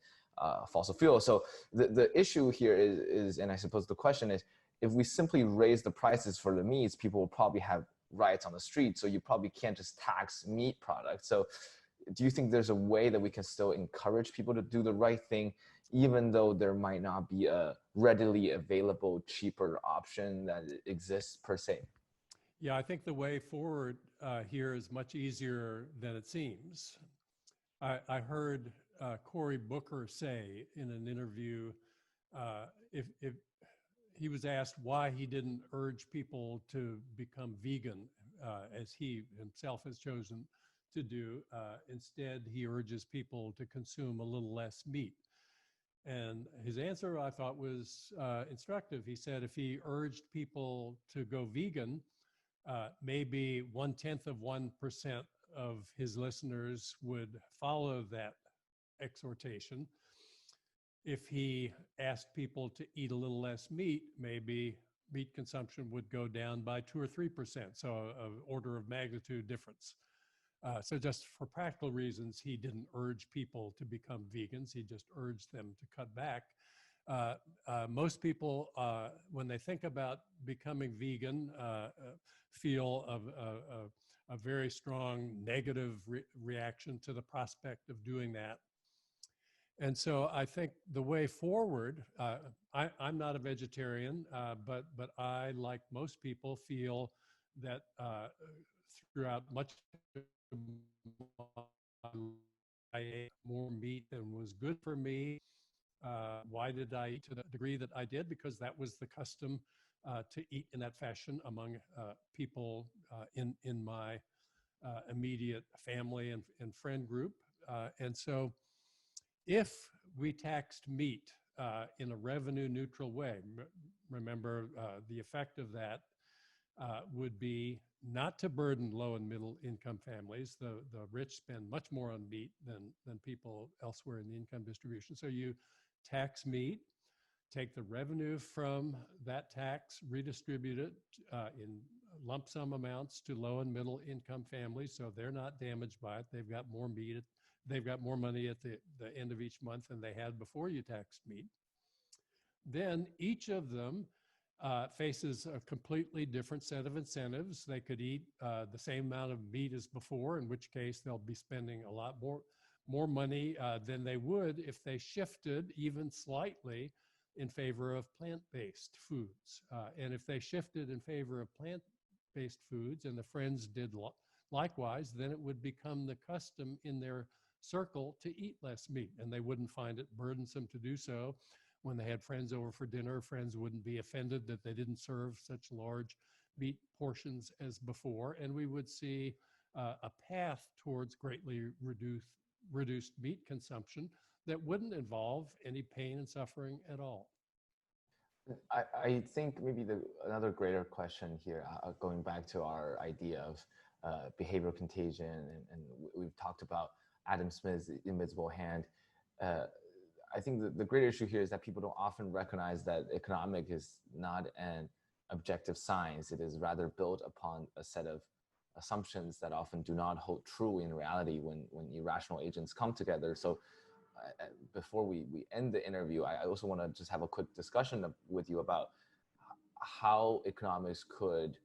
fossil fuel. So the issue here is, and I suppose the question is, if we simply raise the prices for the meats, people will probably have riots on the street. So you probably can't just tax meat products. So do you think there's a way that we can still encourage people to do the right thing, even though there might not be a readily available, cheaper option that exists per se? Yeah, I think the way forward here is much easier than it seems. I heard Cory Booker say in an interview. If he was asked why he didn't urge people to become vegan, as he himself has chosen to do. Instead, he urges people to consume a little less meat. And his answer, I thought, was instructive. He said if he urged people to go vegan, maybe 0.1% of his listeners would follow that exhortation. If he asked people to eat a little less meat, maybe meat consumption would go down by 2 or 3%, so an order of magnitude difference. So just for practical reasons, he didn't urge people to become vegans. He just urged them to cut back. Most people, when they think about becoming vegan, feel a very strong negative reaction to the prospect of doing that. And so I think the way forward, I'm not a vegetarian, but I, like most people, feel that throughout much of my life, I ate more meat than was good for me. Why did I eat to the degree that I did? Because that was the custom to eat in that fashion among people in my immediate family and friend group. And so if we taxed meat in a revenue neutral way, remember the effect of that would be not to burden low and middle income families. The rich spend much more on meat than people elsewhere in the income distribution. So you tax meat, take the revenue from that tax, redistribute it in lump sum amounts to low and middle income families, so they're not damaged by it. They've got more meat. They've got more money at the end of each month than they had before you taxed meat. Then each of them faces a completely different set of incentives. They could eat the same amount of meat as before, in which case they'll be spending a lot more money than they would if they shifted even slightly in favor of plant-based foods. And if they shifted in favor of plant-based foods and the friends did likewise, then it would become the custom in their circle to eat less meat, and they wouldn't find it burdensome to do so. When they had friends over for dinner, friends wouldn't be offended that they didn't serve such large meat portions as before, and we would see a path towards greatly reduced meat consumption that wouldn't involve any pain and suffering at all. I think maybe another greater question here, going back to our idea of behavioral contagion, and we've talked about Adam Smith's invisible hand. I think the greater issue here is that people don't often recognize that economic is not an objective science. It is rather built upon a set of assumptions that often do not hold true in reality when irrational agents come together. So before we end the interview, I also want to just have a quick discussion with you about how economics could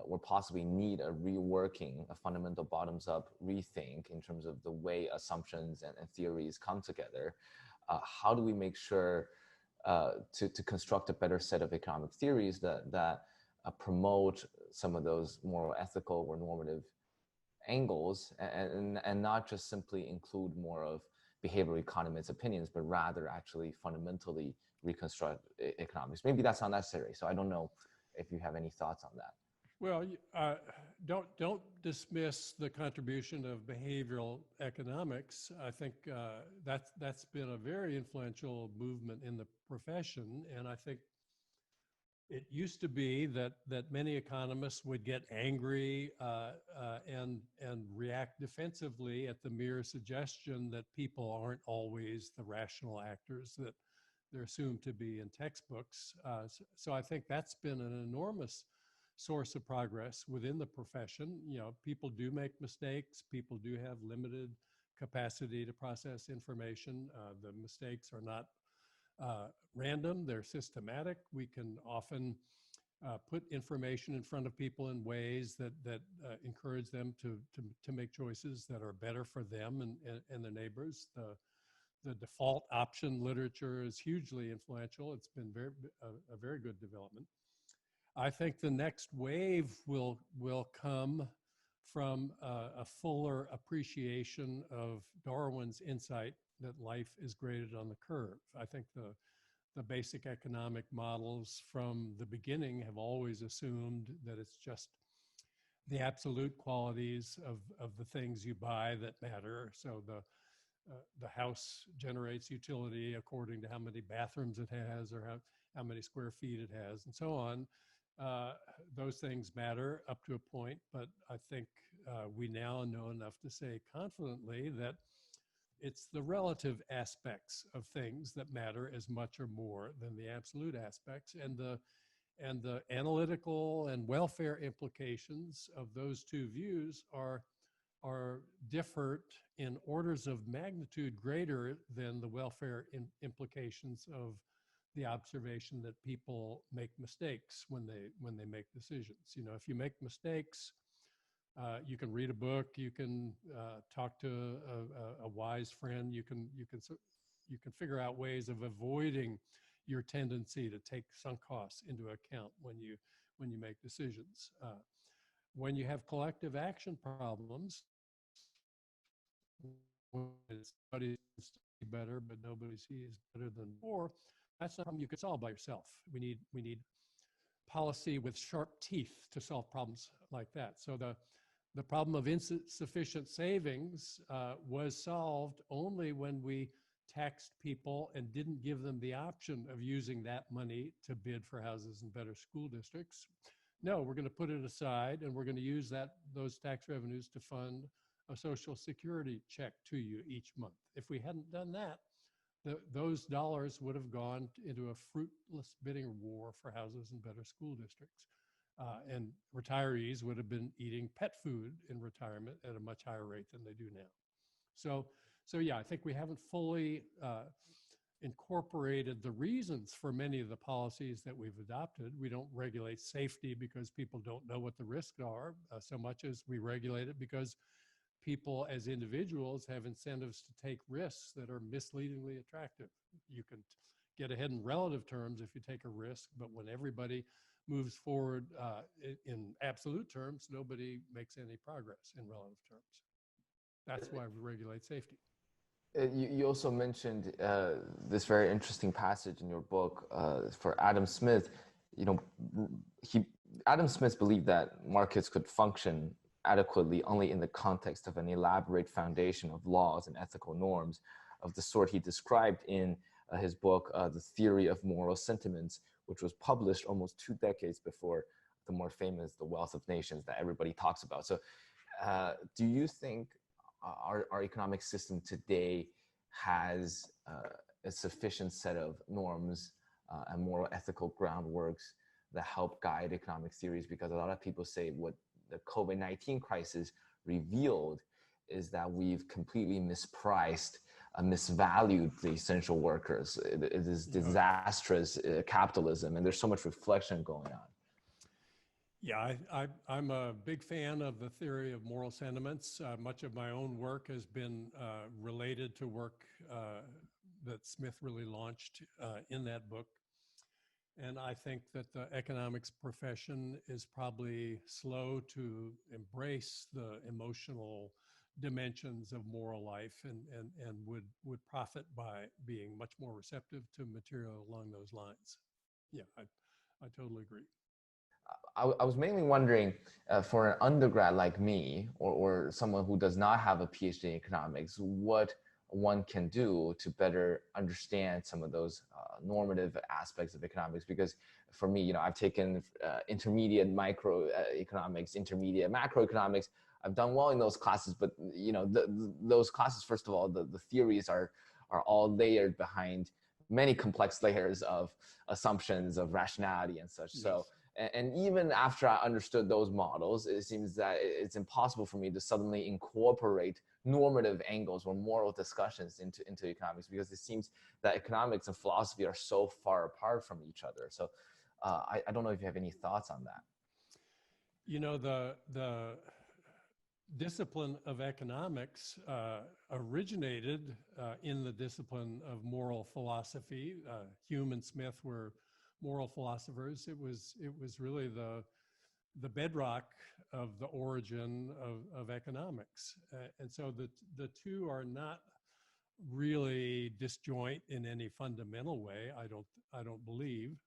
or possibly need a reworking, a fundamental bottoms-up rethink in terms of the way assumptions and theories come together. How do we make sure to construct a better set of economic theories that promote some of those moral, ethical, or normative angles, and not just simply include more of behavioral economists' opinions, but rather actually fundamentally reconstruct economics? Maybe that's not necessary. So I don't know if you have any thoughts on that. Well, don't dismiss the contribution of behavioral economics. I think that's been a very influential movement in the profession, and I think it used to be that many economists would get angry and react defensively at the mere suggestion that people aren't always the rational actors that they're assumed to be in textbooks. So I think that's been an enormous source of progress within the profession. You know, people do make mistakes. People do have limited capacity to process information. The mistakes are not random, they're systematic. We can often put information in front of people in ways that encourage them to make choices that are better for them and their neighbors. The default option literature is hugely influential. It's been a very good development. I think the next wave will come from a fuller appreciation of Darwin's insight that life is graded on the curve. I think the basic economic models from the beginning have always assumed that it's just the absolute qualities of the things you buy that matter. So the house generates utility according to how many bathrooms it has or how many square feet it has and so on. Those things matter up to a point, but I think we now know enough to say confidently that it's the relative aspects of things that matter as much or more than the absolute aspects, and the analytical and welfare implications of those two views are different in orders of magnitude greater than the welfare implications of the observation that people make mistakes when they make decisions. You know, if you make mistakes, you can read a book, you can talk to a wise friend, you can figure out ways of avoiding your tendency to take sunk costs into account when you make decisions. When you have collective action problems, when somebody sees better, but nobody sees better than before, that's not something you could solve by yourself. We need policy with sharp teeth to solve problems like that. So the problem of insufficient savings was solved only when we taxed people and didn't give them the option of using that money to bid for houses in better school districts. No, we're going to put it aside and we're going to use those tax revenues to fund a Social Security check to you each month. If we hadn't done that, those dollars would have gone into a fruitless bidding war for houses in better school districts. And retirees would have been eating pet food in retirement at a much higher rate than they do now. So yeah, I think we haven't fully incorporated the reasons for many of the policies that we've adopted. We don't regulate safety because people don't know what the risks are so much as we regulate it because people as individuals have incentives to take risks that are misleadingly attractive. You can get ahead in relative terms if you take a risk, but when everybody moves forward in absolute terms, nobody makes any progress in relative terms. That's why we regulate safety. You also mentioned this very interesting passage in your book for Adam Smith. You know, Adam Smith believed that markets could function adequately only in the context of an elaborate foundation of laws and ethical norms of the sort he described in his book, The Theory of Moral Sentiments, which was published almost 2 decades before the more famous The Wealth of Nations that everybody talks about. So do you think our economic system today has a sufficient set of norms and moral ethical groundworks that help guide economic theories? Because a lot of people say what the COVID-19 crisis revealed is that we've completely mispriced, misvalued the essential workers. It is disastrous capitalism, and there's so much reflection going on. Yeah, I'm a big fan of the theory of moral sentiments. Much of my own work has been related to work that Smith really launched in that book. And I think that the economics profession is probably slow to embrace the emotional dimensions of moral life and would profit by being much more receptive to material along those lines. Yeah, I totally agree. I was mainly wondering for an undergrad like me or someone who does not have a PhD in economics, what one can do to better understand some of those normative aspects of economics. Because for me, you know, I've taken intermediate microeconomics, intermediate macroeconomics. I've done well in those classes, but you know, those classes, first of all, the theories are all layered behind many complex layers of assumptions, of rationality and such. Yes. So, and even after I understood those models, it seems that it's impossible for me to suddenly incorporate normative angles or moral discussions into economics, because it seems that economics and philosophy are so far apart from each other. So I don't know if you have any thoughts on that. You know, the discipline of economics originated in the discipline of moral philosophy. Hume and Smith were moral philosophers. It was really the bedrock of the origin of economics. And so the two are not really disjoint in any fundamental way. I don't believe.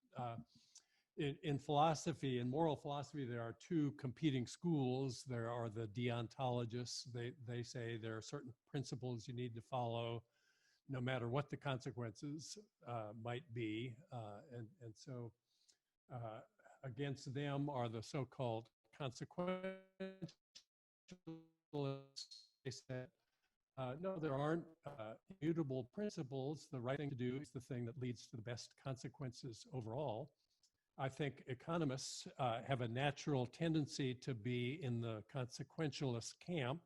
In philosophy, in moral philosophy, there are two competing schools. There are the deontologists. They say there are certain principles you need to follow, no matter what the consequences might be. And so against them are the so-called consequentialists. They said, no, there aren't immutable principles. The right thing to do is the thing that leads to the best consequences overall. I think economists have a natural tendency to be in the consequentialist camp.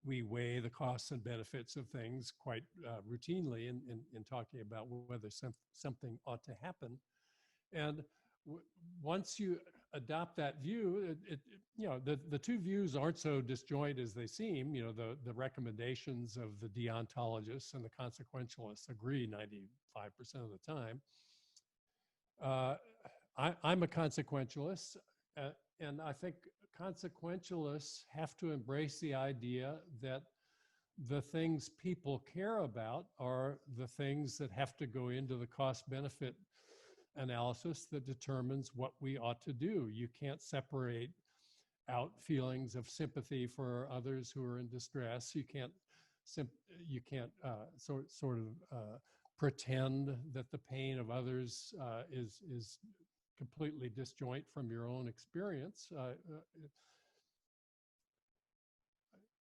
We weigh the costs and benefits of things quite routinely in talking about whether something ought to happen. And once you adopt that view, the two views aren't so disjoint as they seem. The recommendations of the deontologists and the consequentialists agree 95% of the time. I'm a consequentialist, and I think consequentialists have to embrace the idea that the things people care about are the things that have to go into the cost-benefit analysis that determines what we ought to do. You can't separate out feelings of sympathy for others who are in distress. You can't pretend that the pain of others is completely disjoint from your own experience.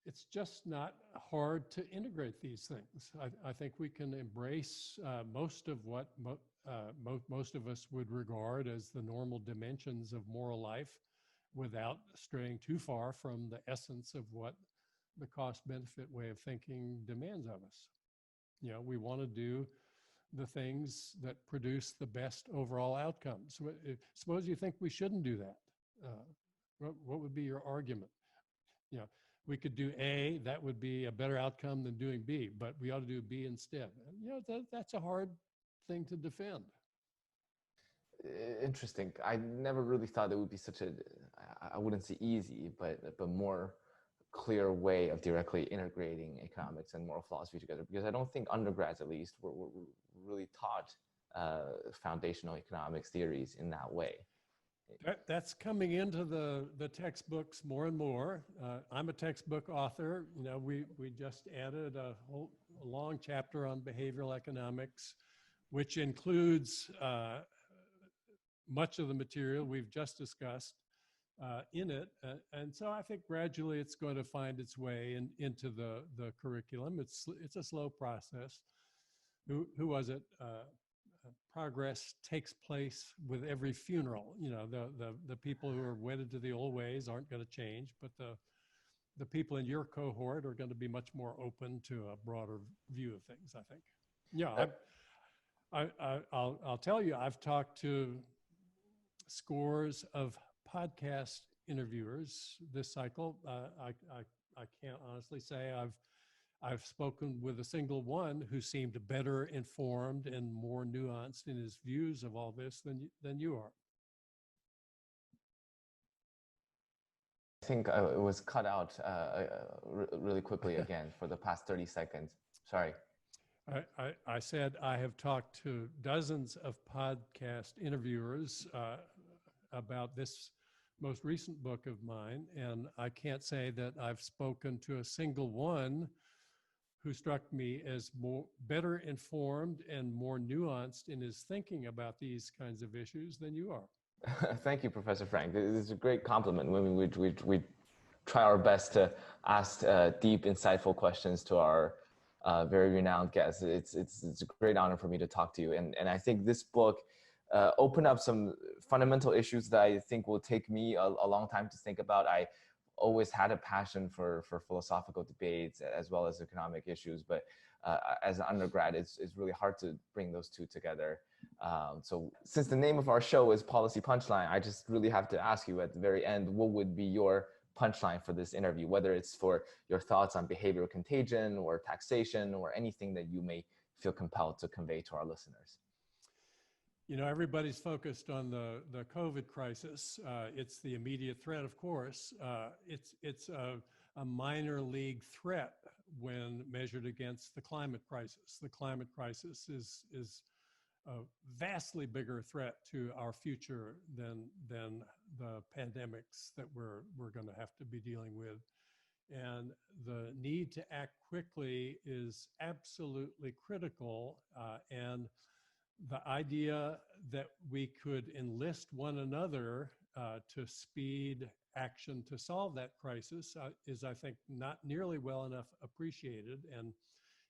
It's just not hard to integrate these things. I think we can embrace most of what most of us would regard as the normal dimensions of moral life without straying too far from the essence of what the cost-benefit way of thinking demands of us. We want to do the things that produce the best overall outcomes. Suppose you think we shouldn't do that. What would be your argument? We could do A, that would be a better outcome than doing B, but we ought to do B instead. That's a hard thing to defend. Interesting. I never really thought it would be such I wouldn't say easy, but more clear way of directly integrating economics and moral philosophy together, because I don't think undergrads, at least, were really taught foundational economics theories in that way. That's coming into the textbooks more and more. I'm a textbook author. We just added a long chapter on behavioral economics, which includes much of the material we've just discussed in it. And so I think gradually it's going to find its way into the curriculum. It's a slow process. Who was it? Progress takes place with every funeral. The people who are wedded to the old ways aren't going to change, but the people in your cohort are going to be much more open to a broader view of things, I think. Yeah, I'll tell you, I've talked to scores of podcast interviewers this cycle. I can't honestly say I've spoken with a single one who seemed better informed and more nuanced in his views of all this than you are. I think it was cut out really quickly again for the past 30 seconds. Sorry. I said I have talked to dozens of podcast interviewers about this most recent book of mine, and I can't say that I've spoken to a single one who struck me as better informed and more nuanced in his thinking about these kinds of issues than you are. Thank you, Professor Frank. This is a great compliment. We try our best to ask deep, insightful questions to our very renowned guests. It's a great honor for me to talk to you. And I think this book opened up some fundamental issues that I think will take me a long time to think about. I always had a passion for philosophical debates as well as economic issues, but as an undergrad, it's really hard to bring those two together. So since the name of our show is Policy Punchline, I just really have to ask you at the very end, what would be your punchline for this interview, whether it's for your thoughts on behavioral contagion or taxation or anything that you may feel compelled to convey to our listeners? Everybody's focused on the COVID crisis. It's the immediate threat, of course. It's a minor league threat when measured against the climate crisis. The climate crisis is a vastly bigger threat to our future than the pandemics that we're going to have to be dealing with. And the need to act quickly is absolutely critical. And the idea that we could enlist one another to speed action to solve that crisis is, I think, not nearly well enough appreciated. And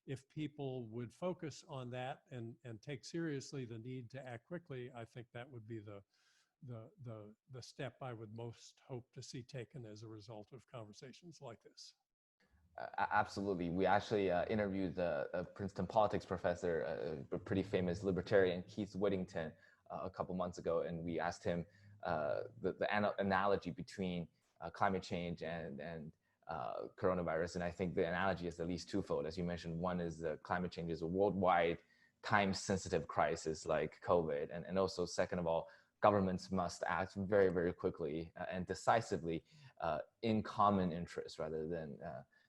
if people would focus on that and take seriously the need to act quickly, I think that would be the step I would most hope to see taken as a result of conversations like this. Absolutely. We actually interviewed a Princeton politics professor, a pretty famous libertarian, Keith Whittington, a couple months ago, and we asked him the analogy between climate change and coronavirus. And I think the analogy is at least twofold. As you mentioned, one is the climate change is a worldwide time-sensitive crisis like COVID. And also, second of all, governments must act very, very quickly and decisively in common interest rather than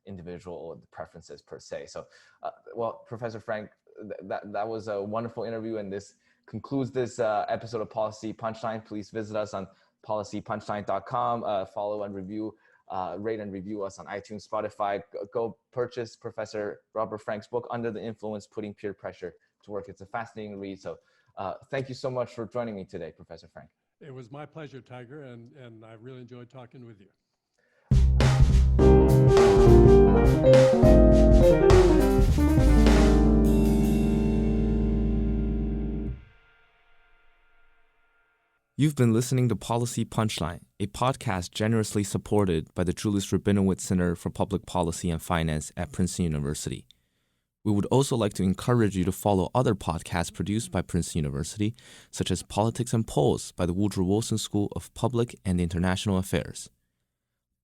individual preferences per se. So, well, Professor Frank, that was a wonderful interview, and this concludes this episode of Policy Punchline. Please visit us on policypunchline.com. Follow and review, rate and review us on iTunes, Spotify. Go purchase Professor Robert Frank's book, Under the Influence: Putting Peer Pressure to Work. It's a fascinating read. So thank you so much for joining me today, Professor Frank. It was my pleasure, Tiger, and I really enjoyed talking with you. You've been listening to Policy Punchline, a podcast generously supported by the Julius Rabinowitz Center for Public Policy and Finance at Princeton University. We would also like to encourage you to follow other podcasts produced by Princeton University, such as Politics and Polls by the Woodrow Wilson School of Public and International Affairs.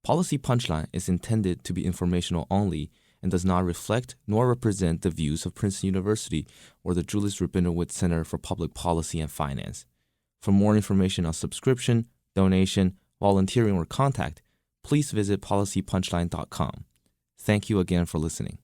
Policy Punchline is intended to be informational only and does not reflect nor represent the views of Princeton University or the Julius Rabinowitz Center for Public Policy and Finance. For more information on subscription, donation, volunteering, or contact, please visit policypunchline.com. Thank you again for listening.